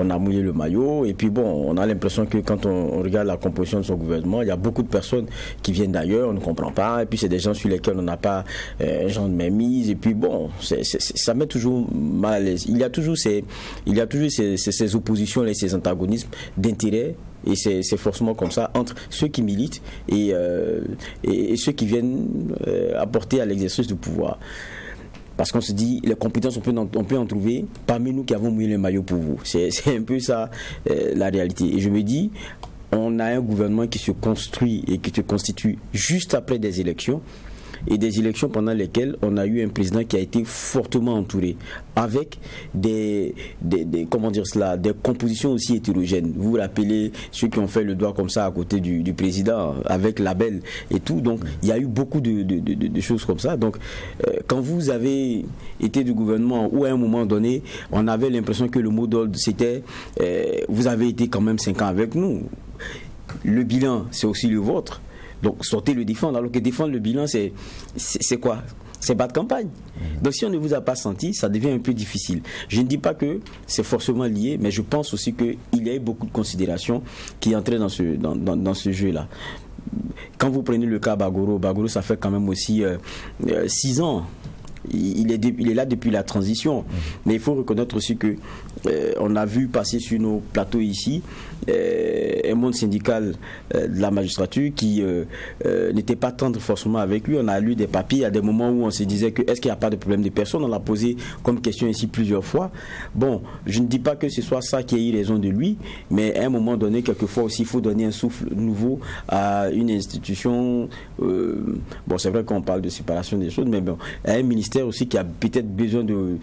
a mouillé le maillot, et puis bon, on a l'impression que quand on regarde la composition de son gouvernement, il y a beaucoup de personnes qui viennent d'ailleurs, on ne comprend pas, et puis c'est des gens sur lesquels on n'a pas un genre de mainmise, et puis bon, ça met toujours mal à l'aise. Il y a toujours ces oppositions et ces antagonismes d'intérêt. Et c'est forcément comme ça entre ceux qui militent et ceux qui viennent apporter à l'exercice du pouvoir. Parce qu'on se dit, les compétences, on peut en trouver parmi nous qui avons mouillé le maillot pour vous. C'est un peu ça la réalité. Et je me dis, on a un gouvernement qui se construit et qui se constitue juste après des élections. Et des élections pendant lesquelles on a eu un président qui a été fortement entouré, avec des compositions aussi hétérogènes. Vous vous rappelez ceux qui ont fait le doigt comme ça à côté du président, avec label et tout. Donc il y a eu beaucoup de choses comme ça. Donc quand vous avez été du gouvernement où à un moment donné, on avait l'impression que le mot d'ordre c'était vous avez été quand même 5 ans avec nous. Le bilan, c'est aussi le vôtre. Donc sortez le défendre, alors que défendre le bilan, c'est quoi ? C'est battre campagne. Donc si on ne vous a pas senti, ça devient un peu difficile. Je ne dis pas que c'est forcément lié, mais je pense aussi qu'il y a eu beaucoup de considérations qui entraient dans ce jeu-là. Quand vous prenez le cas Bagoro, ça fait quand même aussi 6 ans. Il est là depuis la transition. Mais il faut reconnaître aussi que on a vu passer sur nos plateaux ici un monde syndical de la magistrature qui n'était pas tendre forcément avec lui. On a lu des papiers à des moments où on se disait que est-ce qu'il n'y a pas de problème de personne. On l'a posé comme question ici plusieurs fois. Bon, je ne dis pas que ce soit ça qui ait eu raison de lui, mais à un moment donné, quelquefois aussi, il faut donner un souffle nouveau à une institution. Bon, c'est vrai qu'on parle de séparation des choses, mais bon, à un ministère aussi qui a peut-être besoin de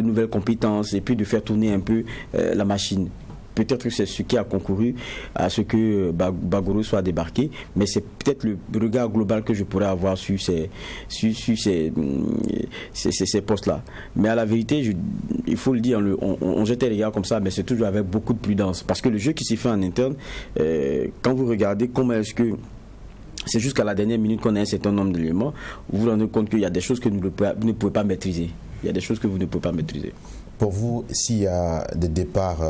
nouvelles compétences et puis de faire tourner un peu la machine. Peut-être que c'est ce qui a concouru à ce que Bagoro soit débarqué, mais c'est peut-être le regard global que je pourrais avoir sur ces postes-là. Mais à la vérité, il faut le dire, on jette un regard comme ça, mais c'est toujours avec beaucoup de prudence. Parce que le jeu qui s'est fait en interne, quand vous regardez comment est-ce que c'est jusqu'à la dernière minute qu'on a un certain nombre d'éléments, vous vous rendez compte qu'il y a des choses que vous ne pouvez pas maîtriser. Il y a des choses que vous ne pouvez pas maîtriser. Pour vous, s'il y a des départs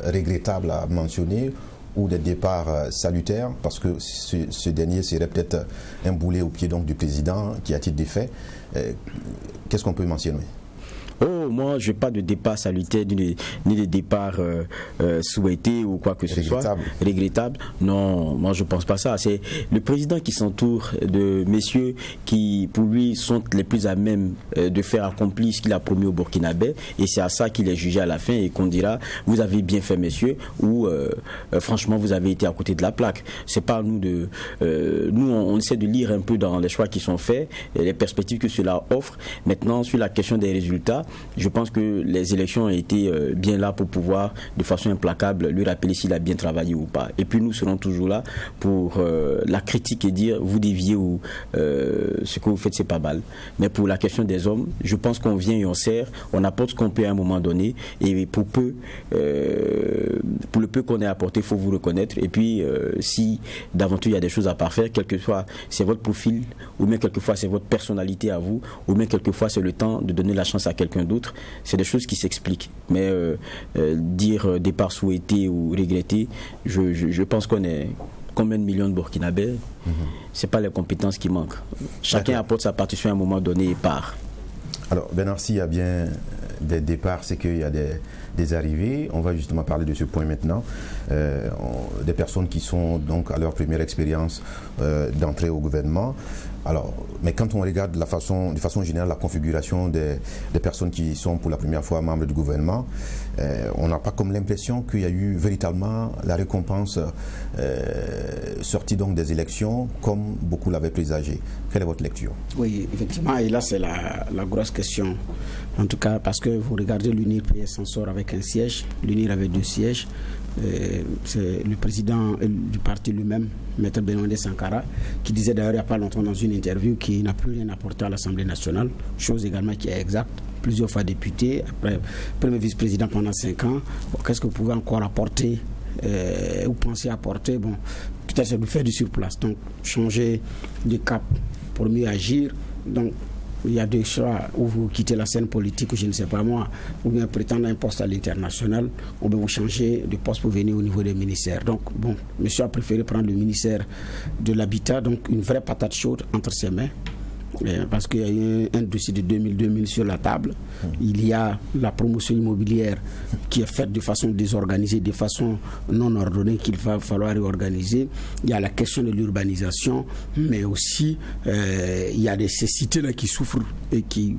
regrettables à mentionner ou des départs salutaires, parce que ce dernier serait peut-être un boulet au pied donc du président qui a-t-il des faits, qu'est-ce qu'on peut mentionner ? Oh, moi, je n'ai pas de départ salutaire ni de départ souhaité ou quoi que ce soit. Regrettable. Non, moi, je ne pense pas ça. C'est le président qui s'entoure de messieurs qui, pour lui, sont les plus à même de faire accomplir ce qu'il a promis au Burkinabé. Et c'est à ça qu'il est jugé à la fin et qu'on dira, vous avez bien fait, messieurs, ou franchement, vous avez été à côté de la plaque. C'est pas à nous de... nous, on essaie de lire un peu dans les choix qui sont faits, et les perspectives que cela offre. Maintenant, sur la question des résultats, je pense que les élections ont été bien là pour pouvoir, de façon implacable, lui rappeler s'il a bien travaillé ou pas. Et puis nous serons toujours là pour la critique et dire vous déviez ou ce que vous faites c'est pas mal. Mais pour la question des hommes, je pense qu'on vient et on sert, on apporte ce qu'on peut à un moment donné, et pour le peu qu'on ait apporté, il faut vous reconnaître. Et puis si d'aventure il y a des choses à parfaire, quelquefois c'est votre profil, ou bien quelquefois c'est votre personnalité à vous, ou bien quelquefois c'est le temps de donner la chance à quelqu'un d'autre, c'est des choses qui s'expliquent. Mais dire départ souhaité ou regretté, je pense qu'on est combien de millions de Burkinabés, c'est pas les compétences qui manquent. Chacun apporte sa partition à un moment donné et part. Alors, Bernard, s'il y a bien des départs, c'est qu'il y a des arrivées. On va justement parler de ce point maintenant. Des personnes qui sont donc à leur première expérience d'entrée au gouvernement. Alors, mais quand on regarde de façon générale la configuration des personnes qui sont pour la première fois membres du gouvernement, on n'a pas comme l'impression qu'il y a eu véritablement la récompense sortie donc des élections comme beaucoup l'avaient présagé. Quelle est votre lecture? Oui, effectivement, et là c'est la grosse question. En tout cas, parce que vous regardez l'UNIR PS s'en sort avec un siège, l'UNIR avait 2 sièges. C'est le président du parti lui-même, Maître Benoît Sankara, qui disait d'ailleurs il n'y a pas longtemps dans une interview qu'il n'a plus rien apporté à l'Assemblée nationale, chose également qui est exacte. Plusieurs fois député, après premier vice-président pendant 5 ans. Bon, qu'est-ce que vous pouvez encore apporter ou penser apporter? Bon, peut-être c'est de faire du surplace. Donc changer de cap pour mieux agir. Donc il y a 2 choix, où vous quittez la scène politique, ou je ne sais pas moi, ou bien prétendre un poste à l'international, ou bien vous changez de poste pour venir au niveau des ministères. Donc, bon, monsieur a préféré prendre le ministère de l'Habitat, donc une vraie patate chaude entre ses mains, parce qu'il y a eu un dossier de 2000 sur la table. Il y a la promotion immobilière qui est faite de façon désorganisée, de façon non ordonnée, qu'il va falloir réorganiser. Il y a la question de l'urbanisation, mais aussi il y a ces cités-là qui souffrent et qui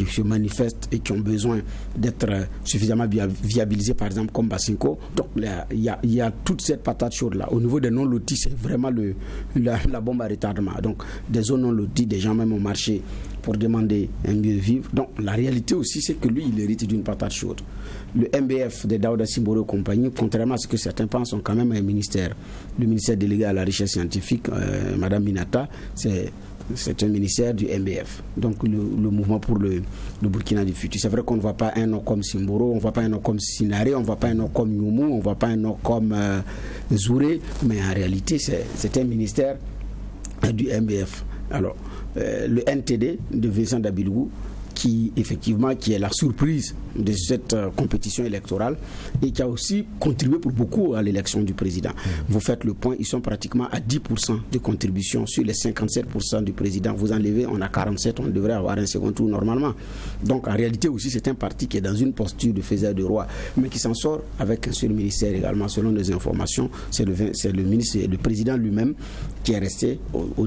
se manifestent et qui ont besoin d'être suffisamment viabilisées, par exemple comme Basinko. Donc il y a toute cette patate chaude-là. Au niveau des non-lotis, c'est vraiment la bombe à retardement. Donc des zones non-lotis, des gens même au marché pour demander un mieux vivre. Donc la réalité aussi, c'est que lui, il hérite d'une patate chaude. Le MBF de Daouda Simboro et compagnie, contrairement à ce que certains pensent, ont quand même un ministère. Le ministère délégué à la recherche scientifique, Madame Minata, c'est un ministère du MBF. Donc le mouvement pour le Burkina du futur. C'est vrai qu'on ne voit pas un nom comme Simboro, on ne voit pas un nom comme Sinare, on ne voit pas un nom comme Nyoumou, on ne voit pas un nom comme Zouré, mais en réalité, c'est un ministère du MBF. Alors, le NTD de Vincent Dabilou, qui est la surprise de cette compétition électorale et qui a aussi contribué pour beaucoup à l'élection du président. Vous faites le point, ils sont pratiquement à 10% de contribution sur les 57% du président. Vous enlevez, on a 47, on devrait avoir un second tour normalement. Donc en réalité aussi, c'est un parti qui est dans une posture de faiseur de roi, mais qui s'en sort avec un seul ministère également, selon les informations. C'est le président lui-même qui est resté au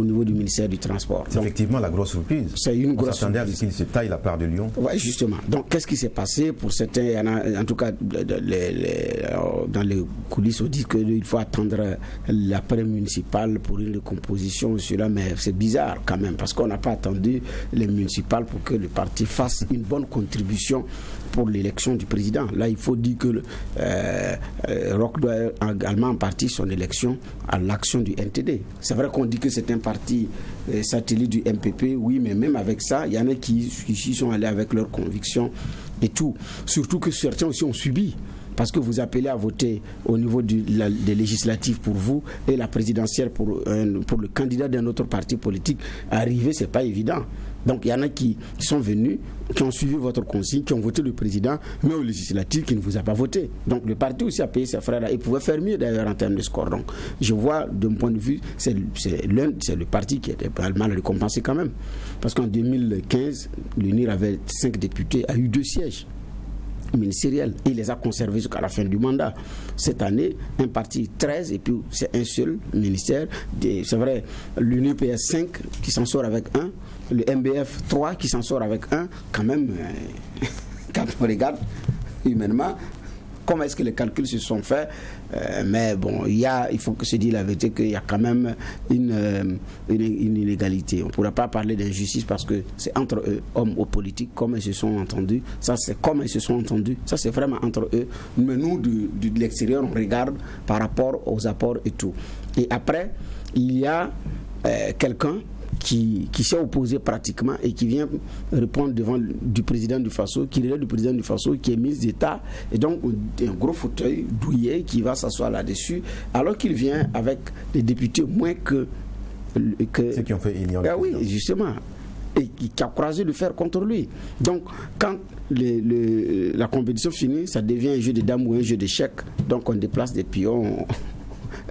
niveau du ministère du Transport. C'est effectivement la grosse surprise. C'est une grosse surprise. Qu'il se taille la part de Lyon. Oui, justement. Donc, qu'est-ce qui s'est passé pour certains? En tout cas, dans les coulisses, on dit qu'il faut attendre l'après municipal pour une recomposition. Cela, mais c'est bizarre quand même, parce qu'on n'a pas attendu les municipales pour que le parti fasse une bonne contribution pour l'élection du président. Là, il faut dire que Roch doit également en partie son élection à l'action du NTD. C'est vrai qu'on dit que c'est un parti satellite du MPP, oui, mais même avec ça, il y en a qui sont allés avec leurs convictions et tout. Surtout que certains aussi ont subi. Parce que vous appelez à voter au niveau des législatives pour vous et la présidentielle pour le candidat d'un autre parti politique. Arriver, c'est pas évident. Donc il y en a qui sont venus, qui ont suivi votre consigne, qui ont voté le président, mais au législatif qui ne vous a pas voté. Donc le parti aussi a payé ses frères là. Il pouvait faire mieux d'ailleurs en termes de score. Donc je vois d'un point de vue, c'est le parti qui était mal récompensé quand même. Parce qu'en 2015, l'UNIR avait 5 députés, a eu 2 sièges ministériels. Il les a conservés jusqu'à la fin du mandat. Cette année, un parti 13 et puis c'est un seul ministère. C'est vrai, l'UNIPS 5 qui s'en sort avec 1, le MBF 3 qui s'en sort avec 1, quand même, quand on regarde humainement, comment est-ce que les calculs se sont faits, mais bon, il faut que se dise la vérité qu'il y a quand même une inégalité. On ne pourra pas parler d'injustice parce que c'est entre eux, hommes ou politiques, comme ils se sont entendus. Ça, c'est comme ils se sont entendus. Ça, c'est vraiment entre eux. Mais nous, de l'extérieur, on regarde par rapport aux apports et tout. Et après, il y a quelqu'un qui s'est opposé pratiquement et qui vient répondre devant du président du Faso, qui relève du président du Faso, qui est ministre d'État, et donc un gros fauteuil douillet qui va s'asseoir là-dessus, alors qu'il vient avec des députés moins que ceux qui ont fait Elion. Oui, justement, et qui a croisé le fer contre lui. Donc, quand la compétition finit, ça devient un jeu de dames ou un jeu d'échecs, donc on déplace des pions.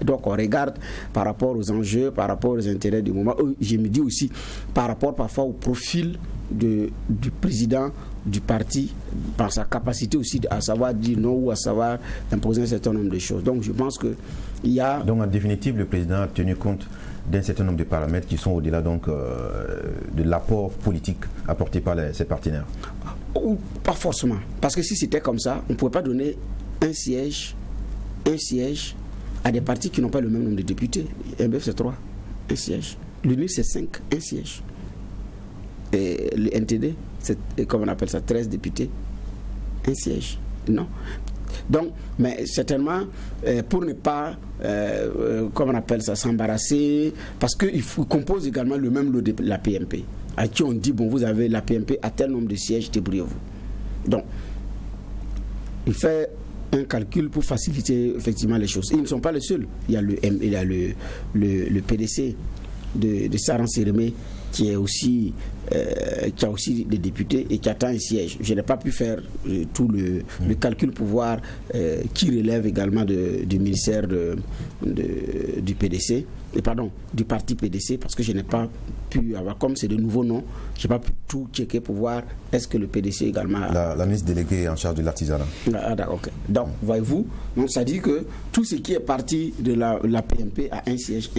Donc on regarde par rapport aux enjeux, par rapport aux intérêts du moment. Je me dis aussi par rapport parfois au profil du président du parti, par sa capacité aussi à savoir dire non ou à savoir imposer un certain nombre de choses. Donc je pense qu'il y a... Donc en définitive, le président a tenu compte d'un certain nombre de paramètres qui sont au-delà donc de l'apport politique apporté par ses partenaires. Ou pas forcément. Parce que si c'était comme ça, on ne pouvait pas donner un siège à des partis qui n'ont pas le même nombre de députés. MBF c'est 3, un siège. L'UNIR c'est 5, un siège. Et le NTD, c'est, comme on appelle ça, 13 députés, un siège. Non. Donc, mais certainement, pour ne pas, comme on appelle ça, s'embarrasser, parce qu'il compose également le même lot de la PMP, à qui on dit, bon, vous avez la PMP à tel nombre de sièges, débrouillez-vous. Donc, il fait un calcul pour faciliter effectivement les choses. Ils ne sont pas les seuls. Il y a le PDC de Saran Sérémé qui a aussi des députés et qui attend un siège. Je n'ai pas pu faire tout le calcul pour voir qui relève également du ministère du PDC, du parti PDC, parce que je n'ai pas pu avoir, comme c'est de nouveaux noms, je n'ai pas pu tout checker pour voir est-ce que le PDC également... La ministre déléguée en charge de l'artisanat. Ah, d'accord, ok. Donc, voyez-vous, donc ça dit que tout ce qui est parti de la PMP a un siège.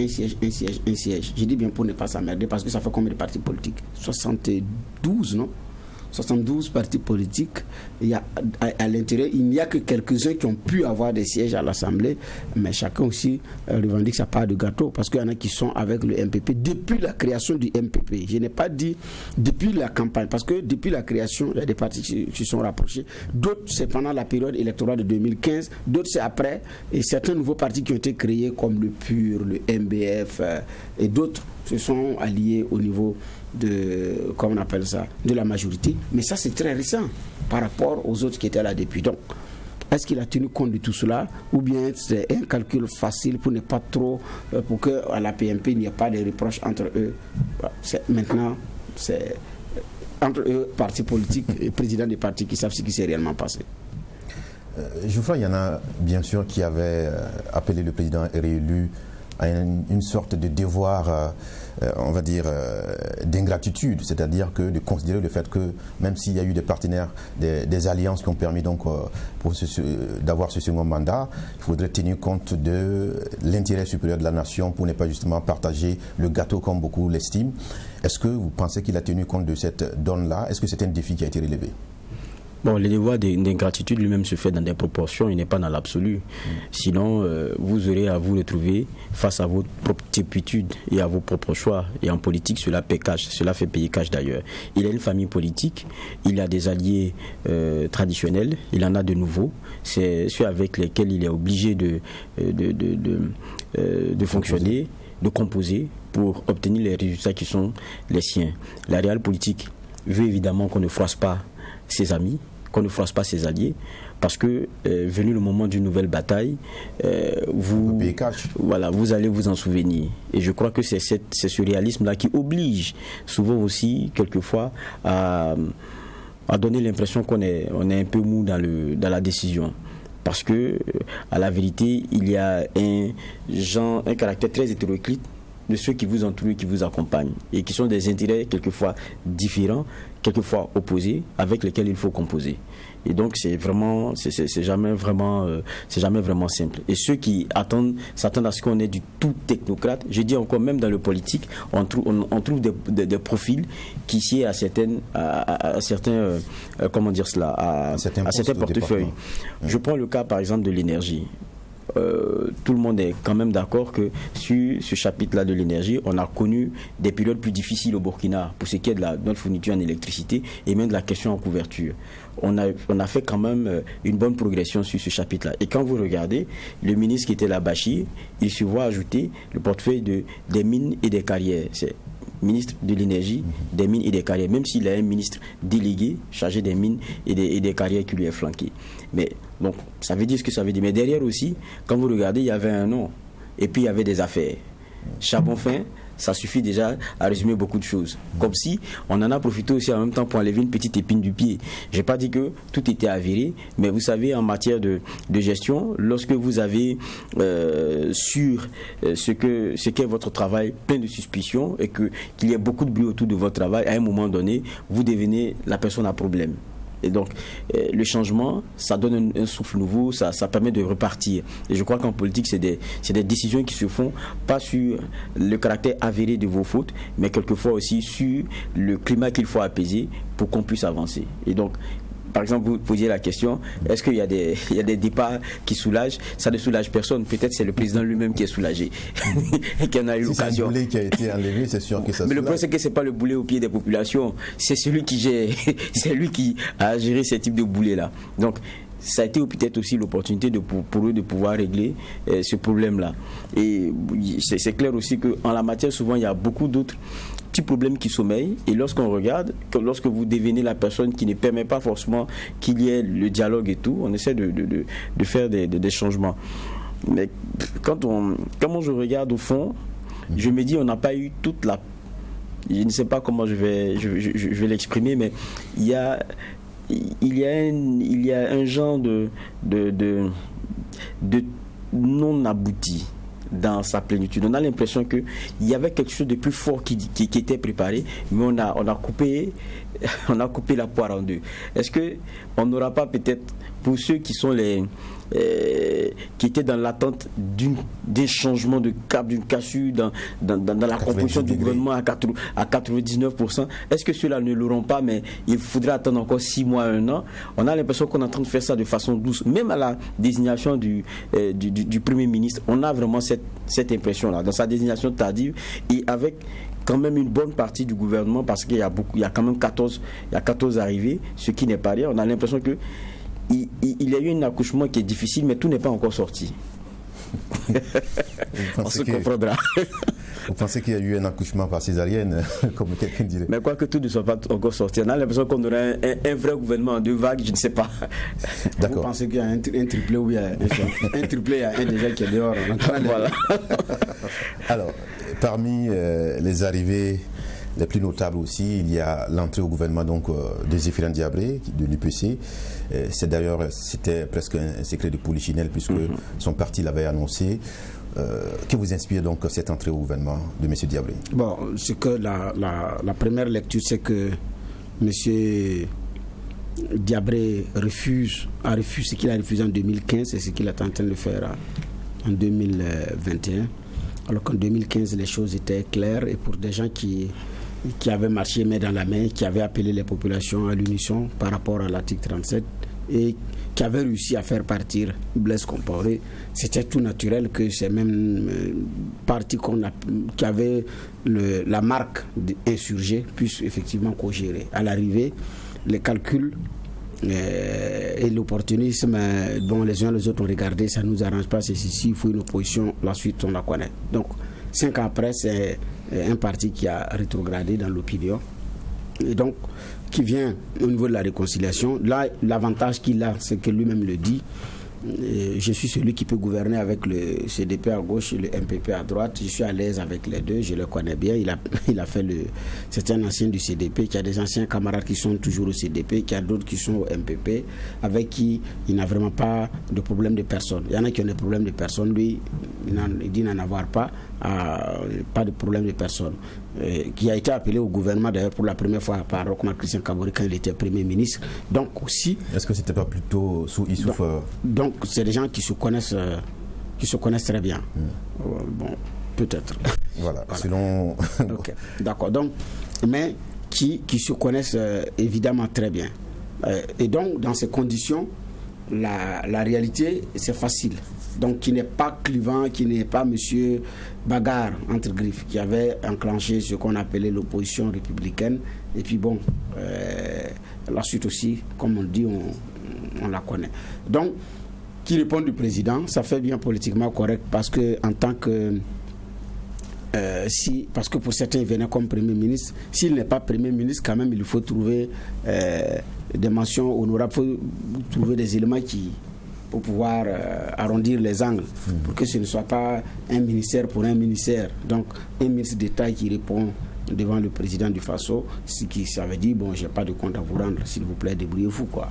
Je dis bien pour ne pas s'emmerder, parce que ça fait combien de partis politiques? 72, non? 72 partis politiques. Il y a, à l'intérieur, il n'y a que quelques-uns qui ont pu avoir des sièges à l'Assemblée, mais chacun aussi revendique sa part de gâteau, parce qu'il y en a qui sont avec le MPP depuis la création du MPP. Je n'ai pas dit depuis la campagne, parce que depuis la création, il y a des partis qui se sont rapprochés. D'autres, c'est pendant la période électorale de 2015, d'autres, c'est après, et certains nouveaux partis qui ont été créés, comme le PUR, le MBF, et d'autres se sont alliés au niveau de, comment on appelle ça, de la majorité. Mais ça, c'est très récent par rapport aux autres qui étaient là depuis. Donc, est-ce qu'il a tenu compte de tout cela, ou bien c'est un calcul facile pour ne pas trop, pour qu'à la PMP il n'y ait pas de reproches entre eux? Maintenant, c'est entre eux, partis politiques et présidents des partis qui savent ce qui s'est réellement passé. Geoffroy, il y en a bien sûr qui avaient appelé le président réélu à une sorte de devoir, on va dire, d'ingratitude, c'est-à-dire que de considérer le fait que même s'il y a eu des partenaires, des alliances qui ont permis donc d'avoir ce second mandat, il faudrait tenir compte de l'intérêt supérieur de la nation pour ne pas justement partager le gâteau comme beaucoup l'estiment. Est-ce que vous pensez qu'il a tenu compte de cette donne-là? Est-ce que c'est un défi qui a été relevé? Bon, le devoir d'ingratitude lui-même se fait dans des proportions, il n'est pas dans l'absolu. Sinon, vous aurez à vous retrouver face à votre propre turpitude et à vos propres choix. Et en politique, cela paie cash, cela fait payer cash d'ailleurs. Il a une famille politique, il a des alliés traditionnels, il en a de nouveaux. C'est ceux avec lesquels il est obligé de fonctionner, de composer pour obtenir les résultats qui sont les siens. La réelle politique veut évidemment qu'on ne froisse pas ses amis, qu'on ne froisse pas ses alliés, parce que venu le moment d'une nouvelle bataille, vous allez vous en souvenir. Et je crois que c'est ce réalisme-là qui oblige souvent aussi, quelquefois, à donner l'impression qu'on est un peu mou dans la décision. Parce que, à la vérité, il y a un caractère très hétéroclite de ceux qui vous entourent, qui vous accompagnent, et qui sont des intérêts quelquefois différents, quelquefois opposés, avec lesquels il faut composer. Et donc c'est jamais vraiment simple. Et ceux qui s'attendent à ce qu'on ait du tout technocrate, je dis encore, même dans le politique, on trouve des profils qui sied à certains portefeuilles. Je prends le cas par exemple de l'énergie. Tout le monde est quand même d'accord que sur ce chapitre-là de l'énergie, on a connu des périodes plus difficiles au Burkina pour ce qui est de notre fourniture en électricité et même de la question en couverture. On a fait quand même une bonne progression sur ce chapitre-là. Et quand vous regardez, le ministre qui était là, Bachir, il se voit ajouter le portefeuille des mines et des carrières. C'est ministre de l'énergie, des mines et des carrières, même s'il a un ministre délégué chargé des mines et des carrières qui lui est flanqué. Mais donc, ça veut dire ce que ça veut dire. Mais derrière aussi, quand vous regardez, il y avait un nom. Et puis, il y avait des affaires. Charbon fin, ça suffit déjà à résumer beaucoup de choses. Comme si on en a profité aussi en même temps pour enlever une petite épine du pied. Je n'ai pas dit que tout était avéré, mais vous savez, en matière de gestion, lorsque vous avez sur ce qu'est votre travail plein de suspicions et qu'il y a beaucoup de bruit autour de votre travail, à un moment donné, vous devenez la personne à problème. Et donc, le changement, ça donne un souffle nouveau, ça permet de repartir. Et je crois qu'en politique, c'est des décisions qui se font pas sur le caractère avéré de vos fautes, mais quelquefois aussi sur le climat qu'il faut apaiser pour qu'on puisse avancer. Et donc, par exemple, vous posiez la question, est-ce qu'il y a des départs qui soulagent? Ça ne soulage personne. Peut-être c'est le président lui-même qui est soulagé et qui en a eu l'occasion. C'est un boulet qui a été enlevé, c'est sûr que ça soulage. Mais le problème, c'est que ce n'est pas le boulet au pied des populations. C'est celui qui gère, c'est lui qui a géré ce type de boulet-là. Donc, ça a été peut-être aussi l'opportunité pour eux de pouvoir régler ce problème-là. Et c'est clair aussi qu'en la matière, souvent, il y a beaucoup d'autres petits problèmes qui sommeillent. Et lorsqu'on regarde, lorsque vous devenez la personne qui ne permet pas forcément qu'il y ait le dialogue et tout, on essaie de faire des changements. Mais quand je regarde au fond, je me dis, on n'a pas eu toute la... Je ne sais pas comment je vais l'exprimer, mais il y a un genre de non abouti dans sa plénitude. On a l'impression qu'il y avait quelque chose de plus fort qui était préparé, mais on a coupé la poire en deux. Est-ce qu'on n'aura pas peut-être, pour ceux qui sont qui étaient dans l'attente d'un changement de cap, d'une cassure dans la composition du gouvernement à 99%, est-ce que ceux-là ne l'auront pas, mais il faudra attendre encore 6 mois, 1 an? On a l'impression qu'on est en train de faire ça de façon douce. Même à la désignation du Premier ministre, on a vraiment cette impression-là, dans sa désignation tardive, et avec quand même une bonne partie du gouvernement, parce qu'il y a quand même 14 arrivés, ce qui n'est pas rien. On a l'impression que il y a eu un accouchement qui est difficile, mais tout n'est pas encore sorti. On se comprendra. Vous pensez qu'il y a eu un accouchement par césarienne, comme quelqu'un dirait? Mais quoi que tout ne soit pas encore sorti, on a l'impression qu'on aurait un vrai gouvernement en 2 vagues, je ne sais pas. D'accord. Vous pensez qu'il y a un triplé ou il y a un triplé, il y a un déjà qui est dehors. Voilà. Alors, parmi les arrivées les plus notables aussi, il y a l'entrée au gouvernement de Zéphirin Diabré, de l'UPC. C'était presque un secret de polichinelle puisque son parti l'avait annoncé. Que vous inspire donc cette entrée au gouvernement de M. Diabré? Bon, c'est que la première lecture, c'est que M. Diabré a refusé ce qu'il a refusé en 2015 et ce qu'il est en train de faire en 2021. Alors qu'en 2015, les choses étaient claires et pour des gens qui avaient marché main dans la main, qui avaient appelé les populations à l'unisson par rapport à l'article 37 et qui avaient réussi à faire partir Blaise Compaoré, c'était tout naturel que ces mêmes partis qui avaient la marque d'insurgés puissent effectivement co-gérer. À l'arrivée, les calculs et l'opportunisme dont les uns les autres ont regardé, ça ne nous arrange pas, c'est ici, il faut une opposition, la suite on la connaît. Donc 5 ans après, c'est un parti qui a rétrogradé dans l'opinion et donc qui vient au niveau de la réconciliation. Là, l'avantage qu'il a, c'est que lui-même le dit, je suis celui qui peut gouverner avec le CDP à gauche et le MPP à droite. Je suis à l'aise avec les deux, je le connais bien. Il a fait c'est un ancien du CDP, qui a des anciens camarades qui sont toujours au CDP, qui a d'autres qui sont au MPP, avec qui il n'a vraiment pas de problème de personne. Il y en a qui ont des problèmes de personne, lui, il dit n'en avoir pas, pas de problème de personne, qui a été appelé au gouvernement d'ailleurs pour la première fois par Rochmar Christian Kabore quand il était Premier ministre. Donc aussi... Est-ce que c'était pas plutôt sous Issouf? Donc c'est des gens qui se connaissent très bien. Bon, peut-être. Voilà. Selon... Okay. D'accord. Donc, mais qui se connaissent évidemment très bien. Et donc, dans ces conditions, la réalité, c'est facile. Donc, qui n'est pas clivant, qui n'est pas monsieur bagarre, entre griffes, qui avait enclenché ce qu'on appelait l'opposition républicaine. Et puis bon, la suite aussi, comme on dit, on la connaît. Donc, qui répond du président, ça fait bien politiquement correct parce que en tant que... parce que pour certains, il venait comme Premier ministre. S'il n'est pas Premier ministre, quand même, il faut trouver des mentions honorables, il faut trouver des éléments pour pouvoir arrondir les angles, pour que ce ne soit pas un ministère pour un ministère. Donc, un ministre d'État qui répond devant le président du Faso, ça veut dire, bon, j'ai pas de compte à vous rendre, s'il vous plaît, débrouillez-vous, quoi.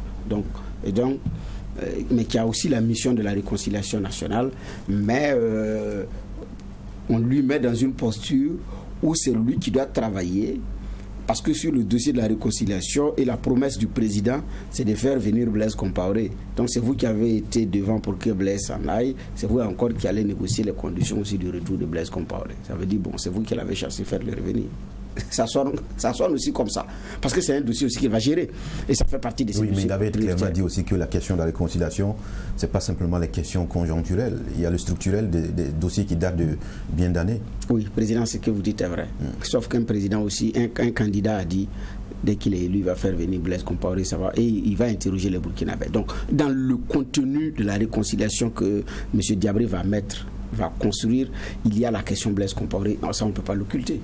Mais qui a aussi la mission de la réconciliation nationale, mais on lui met dans une posture où c'est lui qui doit travailler, parce que sur le dossier de la réconciliation et la promesse du président, c'est de faire venir Blaise Compaoré. Donc c'est vous qui avez été devant pour que Blaise s'en aille, c'est vous encore qui allez négocier les conditions aussi du retour de Blaise Compaoré. Ça veut dire, bon, c'est vous qui l'avez chassé faire le revenir. Ça sonne aussi comme ça. Parce que c'est un dossier aussi qu'il va gérer. Et ça fait partie de ces dossiers. Oui, mais il avait clairement dit aussi que la question de la réconciliation, ce n'est pas simplement les questions conjoncturelles. Il y a le structurel des dossiers qui datent de bien d'années. Oui, président, ce que vous dites est vrai. Sauf qu'un président aussi, un candidat a dit, dès qu'il est élu, il va faire venir Blaise Compaoré, ça va, et il va interroger les Burkinabés. Donc, dans le contenu de la réconciliation que M. Diabré va construire, il y a la question Blaise Compaoré. Ça, on ne peut pas l'occulter.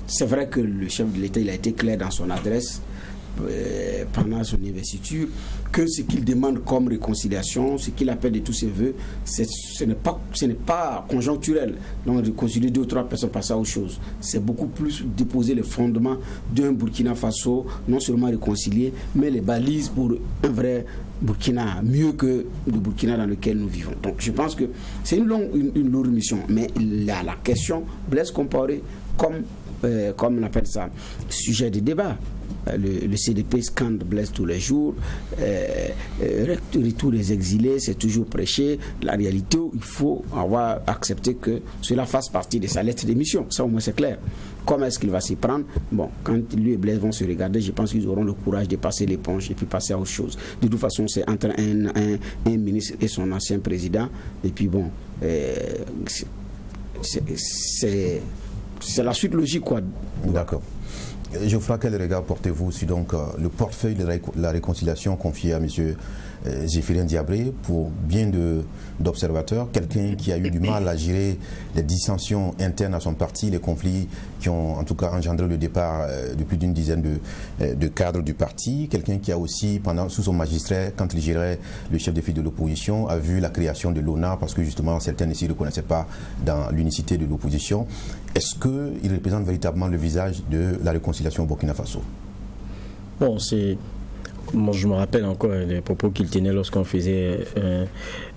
C'est vrai que le chef de l'État, il a été clair dans son adresse pendant son investiture, que ce qu'il demande comme réconciliation, ce qu'il appelle de tous ses voeux, ce n'est pas conjoncturel. Donc réconcilier 2 ou 3 personnes, passer à autre chose. C'est beaucoup plus déposer les fondements d'un Burkina Faso, non seulement réconcilier, mais les balises pour un vrai Burkina, mieux que le Burkina dans lequel nous vivons. Donc je pense que c'est une lourde mission, mais il y a la question Blaise Compaoré comme on appelle ça, sujet de débat. Le CDP scande Blaise tous les jours, retour des exilés, c'est toujours prêché. La réalité, il faut avoir accepté que cela fasse partie de sa lettre d'émission. Ça au moins c'est clair. Comment est-ce qu'il va s'y prendre? Bon, quand lui et Blaise vont se regarder, je pense qu'ils auront le courage de passer l'éponge et puis passer à autre chose. De toute façon, c'est entre un ministre et son ancien président. Et puis bon, c'est la suite logique, quoi. D'accord. Geoffroy, quel regard portez-vous sur donc, le portefeuille de la réconciliation confié à M. Zéphirin Diabré pour bien d'observateurs, quelqu'un qui a eu du mal à gérer les dissensions internes à son parti, les conflits qui ont en tout cas engendré le départ de plus d'une dizaine de cadres du parti, quelqu'un qui a aussi, sous son magistrat, quand il gérait le chef de file de l'opposition, a vu la création de l'ONA parce que justement certains ne s'y reconnaissaient pas dans l'unicité de l'opposition. Est-ce qu'il représente véritablement le visage de la réconciliation au Burkina Faso? Bon, moi, je me rappelle encore des propos qu'il tenait lorsqu'on faisait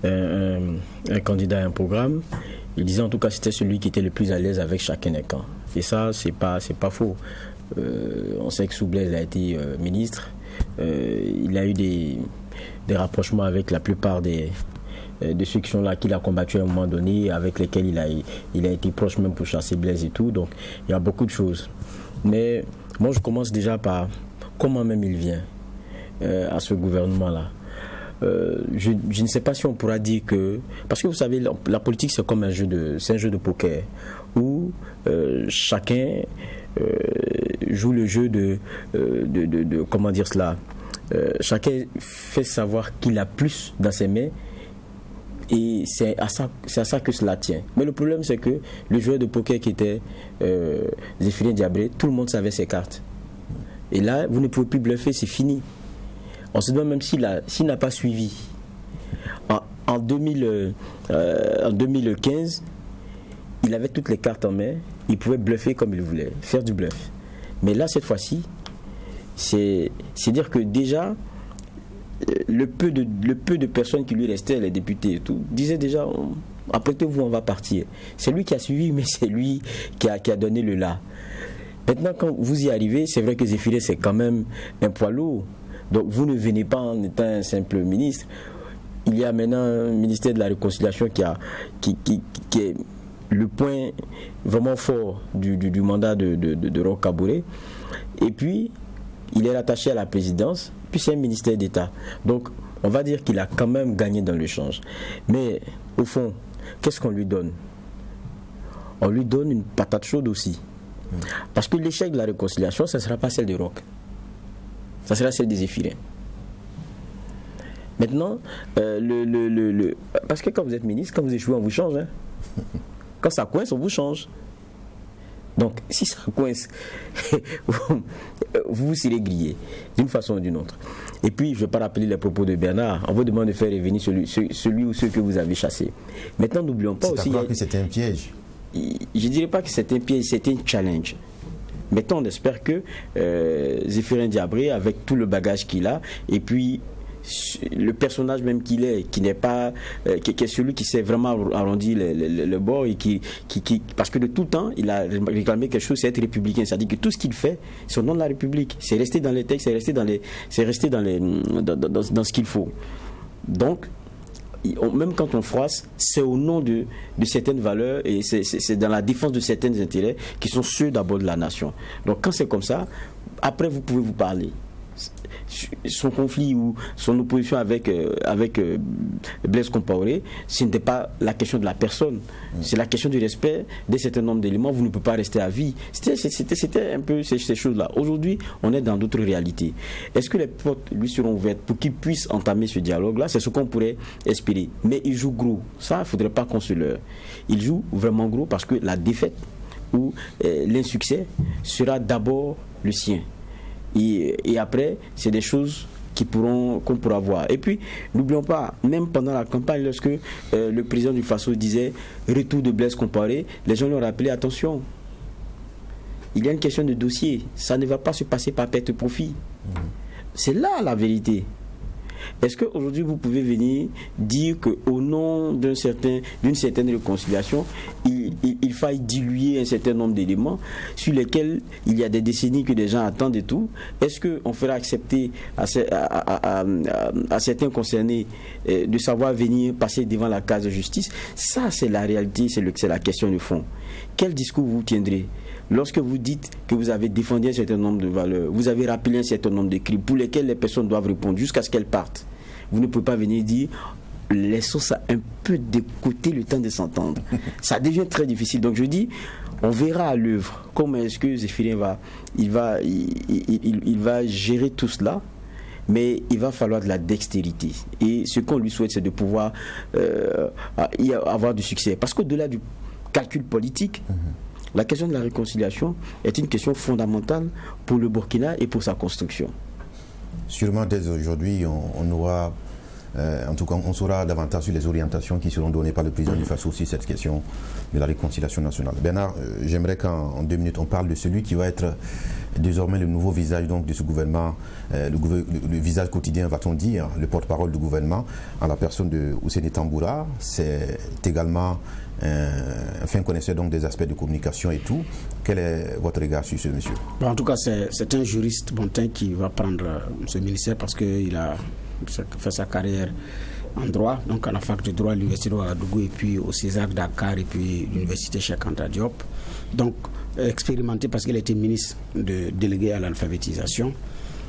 un candidat à un programme. Il disait en tout cas que c'était celui qui était le plus à l'aise avec chacun des camps. Et ça, c'est pas faux. On sait que sous Blaise a été ministre. Il a eu des rapprochements avec la plupart de ceux qui sont là, qu'il a combattu à un moment donné, avec lesquels il a été proche même pour chasser Blaise et tout. Donc, il y a beaucoup de choses. Mais moi, je commence déjà par comment même il vient à ce gouvernement-là. Je ne sais pas si on pourra dire que... Parce que vous savez, la politique, c'est comme un jeu de poker où chacun joue le jeu de comment dire cela, chacun fait savoir qu'il a plus dans ses mains et c'est à ça que cela tient. Mais le problème, c'est que le joueur de poker qui était Zéphirin Diabré, tout le monde savait ses cartes. Et là, vous ne pouvez plus bluffer, c'est fini. On se demande même s'il n'a pas suivi. En 2015, il avait toutes les cartes en main, il pouvait bluffer comme il voulait, faire du bluff. Mais là, cette fois-ci, c'est dire que déjà, le peu de personnes qui lui restaient, les députés et tout, disaient déjà, apprêtez-vous, on va partir. C'est lui qui a suivi, mais c'est lui qui a donné le là. Maintenant, quand vous y arrivez, c'est vrai que Zéphirin, c'est quand même un poids lourd. Donc, vous ne venez pas en étant un simple ministre. Il y a maintenant un ministère de la Réconciliation qui est le point vraiment fort du mandat de Roch Kaboré. Et puis, il est rattaché à la présidence, puis c'est un ministère d'État. Donc, on va dire qu'il a quand même gagné dans l'échange. Mais, au fond, qu'est-ce qu'on lui donne? On lui donne une patate chaude aussi. Parce que l'échec de la réconciliation, ça ne sera pas celle de Roch. Ça sera celle des Zéphirin. Maintenant, parce que quand vous êtes ministre, quand vous échouez, on vous change. Hein. Quand ça coince, on vous change. Donc, si ça coince, vous serez grillé d'une façon ou d'une autre. Et puis, je ne vais pas rappeler les propos de Bernard. On vous demande de faire revenir celui ou ceux que vous avez chassés. Maintenant, n'oublions pas aussi... C'est que c'était un piège. Je ne dirais pas que c'était un piège, c'était un challenge. Maintenant, on espère que Zéphirin Diabré, avec tout le bagage qu'il a, et puis le personnage même qu'il est, qui n'est pas, qui est celui qui s'est vraiment arrondi le bord et qui, parce que de tout temps, il a réclamé quelque chose, c'est être républicain. C'est-à-dire que tout ce qu'il fait, c'est au nom de la République. C'est resté dans les textes, c'est resté dans ce qu'il faut. Donc, même quand on froisse, c'est au nom de certaines valeurs et c'est dans la défense de certains intérêts qui sont ceux d'abord de la nation. Donc quand c'est comme ça, après vous pouvez vous parler. Son conflit ou son opposition avec Blaise Compaoré, ce n'était pas la question de la personne, c'est la question du respect d'un certain nombre d'éléments. Vous ne pouvez pas rester à vie. C'était un peu ces choses-là. Aujourd'hui, on est dans d'autres réalités. Est-ce que les portes lui seront ouvertes pour qu'il puisse entamer ce dialogue-là? C'est ce qu'on pourrait espérer. Mais il joue gros. Ça, il ne faudrait pas qu'on se leurre. Il joue vraiment gros parce que la défaite ou l'insuccès sera d'abord le sien. Et après, c'est des choses qu'on pourra voir. Et puis, n'oublions pas, même pendant la campagne, lorsque le président du Faso disait retour de Blaise Compaoré, les gens lui ont rappelé attention. Il y a une question de dossier. Ça ne va pas se passer par perte de profit. C'est là la vérité. Est-ce qu'aujourd'hui vous pouvez venir dire qu'au nom d'une certaine réconciliation, il faille diluer un certain nombre d'éléments sur lesquels il y a des décennies que des gens attendent et tout? Est-ce qu'on fera accepter à certains concernés de savoir venir passer devant la case de justice? Ça, c'est la réalité, c'est la question de fond. Quel discours vous tiendrez? Lorsque vous dites que vous avez défendu un certain nombre de valeurs, vous avez rappelé un certain nombre de crimes pour lesquels les personnes doivent répondre jusqu'à ce qu'elles partent, vous ne pouvez pas venir dire laissons ça un peu de côté le temps de s'entendre. Ça devient très difficile. Donc je dis, on verra à l'œuvre comment est-ce que Zéphirin va gérer tout cela. Mais il va falloir de la dextérité. Et ce qu'on lui souhaite, c'est de pouvoir avoir du succès. Parce qu'au-delà du calcul politique, la question de la réconciliation est une question fondamentale pour le Burkina et pour sa construction. Sûrement, dès aujourd'hui, on aura, en tout cas, on saura davantage sur les orientations qui seront données par le président du Faso sur cette question de la réconciliation nationale. Bernard, j'aimerais qu'en 2 minutes, on parle de celui qui va être désormais le nouveau visage donc, de ce gouvernement, le visage quotidien, va-t-on dire, le porte-parole du gouvernement, en la personne de Ousseini Tamboura. C'est également un fin connaisseur donc des aspects de communication et tout. Quel est votre regard sur ce monsieur? En tout cas, c'est un juriste bontain qui va prendre ce ministère parce qu'il a fait sa carrière en droit, donc à la fac de droit à l'université de Ouagadougou et puis au César Dakar et puis l'université Cheikh Anta Diop. Donc expérimenté parce qu'il était ministre délégué à l'alphabétisation.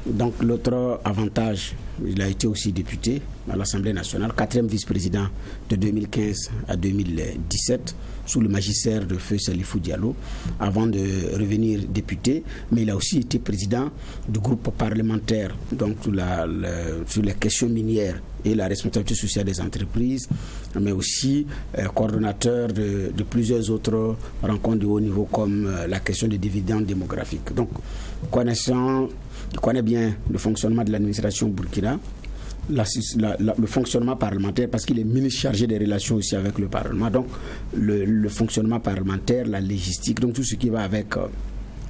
Donc l'autre avantage, il a été aussi député à l'Assemblée nationale, 4e vice-président de 2015 à 2017 sous le magistère de Feu Salifou Diallo avant de revenir député, mais il a aussi été président du groupe parlementaire donc sur les questions minières et la responsabilité sociale des entreprises, mais aussi coordonnateur de plusieurs autres rencontres de haut niveau comme la question des dividendes démographiques. Donc il connaît bien le fonctionnement de l'administration burkina, le fonctionnement parlementaire, parce qu'il est ministre chargé des relations aussi avec le Parlement. Donc, le fonctionnement parlementaire, la légistique, donc tout ce qui va avec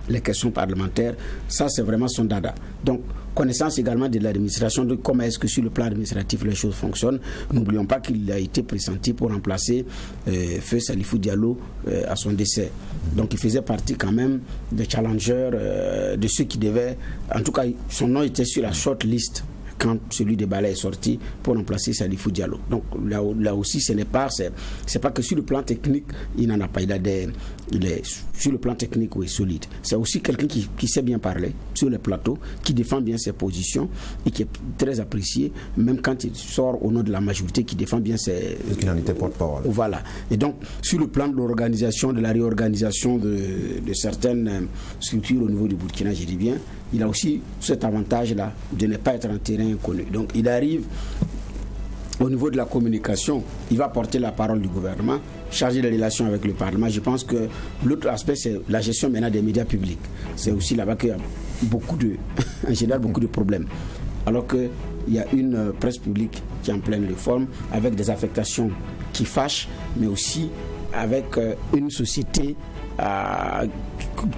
les questions parlementaires, ça c'est vraiment son dada. Donc, connaissance également de l'administration, de comment est-ce que sur le plan administratif les choses fonctionnent. N'oublions pas qu'il a été pressenti pour remplacer Feu Salifou Diallo à son décès. Donc il faisait partie quand même des challengers, de ceux qui devaient, en tout cas son nom était sur la short list quand celui de Balai est sorti pour remplacer Salifou Diallo. Donc là aussi, ce n'est pas, c'est pas que sur le plan technique, il n'en a pas. Il est sur le plan technique, oui, solide. C'est aussi quelqu'un qui sait bien parler sur les plateaux, qui défend bien ses positions et qui est très apprécié, même quand il sort au nom de la majorité, qui défend bien ses... Parce qu'il en était porte-parole. Voilà. Et donc, sur le plan de l'organisation, de la réorganisation de certaines structures au niveau du Burkina, je dis bien, il a aussi cet avantage-là de ne pas être en terrain inconnu. Donc il arrive au niveau de la communication, il va porter la parole du gouvernement, chargé des relations avec le Parlement. Je pense que l'autre aspect, c'est la gestion maintenant des médias publics. C'est aussi là-bas qu'il y a en général beaucoup de problèmes. Alors qu'il y a une presse publique qui est en pleine réforme, avec des affectations qui fâchent, mais aussi avec une société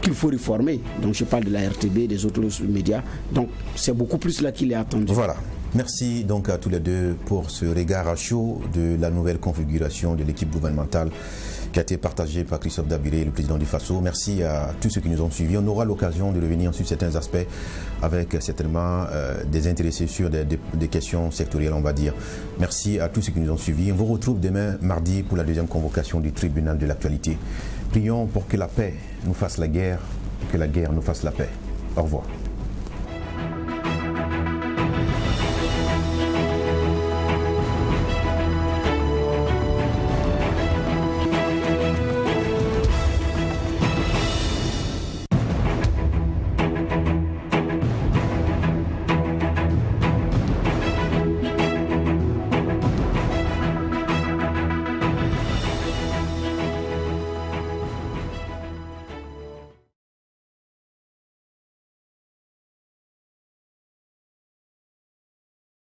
qu'il faut réformer. Donc je parle de la RTB, des autres médias. Donc c'est beaucoup plus là qu'il est attendu. Voilà. Merci donc à tous les deux pour ce regard à chaud de la nouvelle configuration de l'équipe gouvernementale qui a été partagée par Christophe Dabiré, le président du FASO. Merci à tous ceux qui nous ont suivis. On aura l'occasion de revenir sur certains aspects avec certainement des intéressés sur des questions sectorielles, on va dire. Merci à tous ceux qui nous ont suivis. On vous retrouve demain mardi pour la deuxième convocation du tribunal de l'actualité. Prions pour que la paix nous fasse la guerre et que la guerre nous fasse la paix. Au revoir.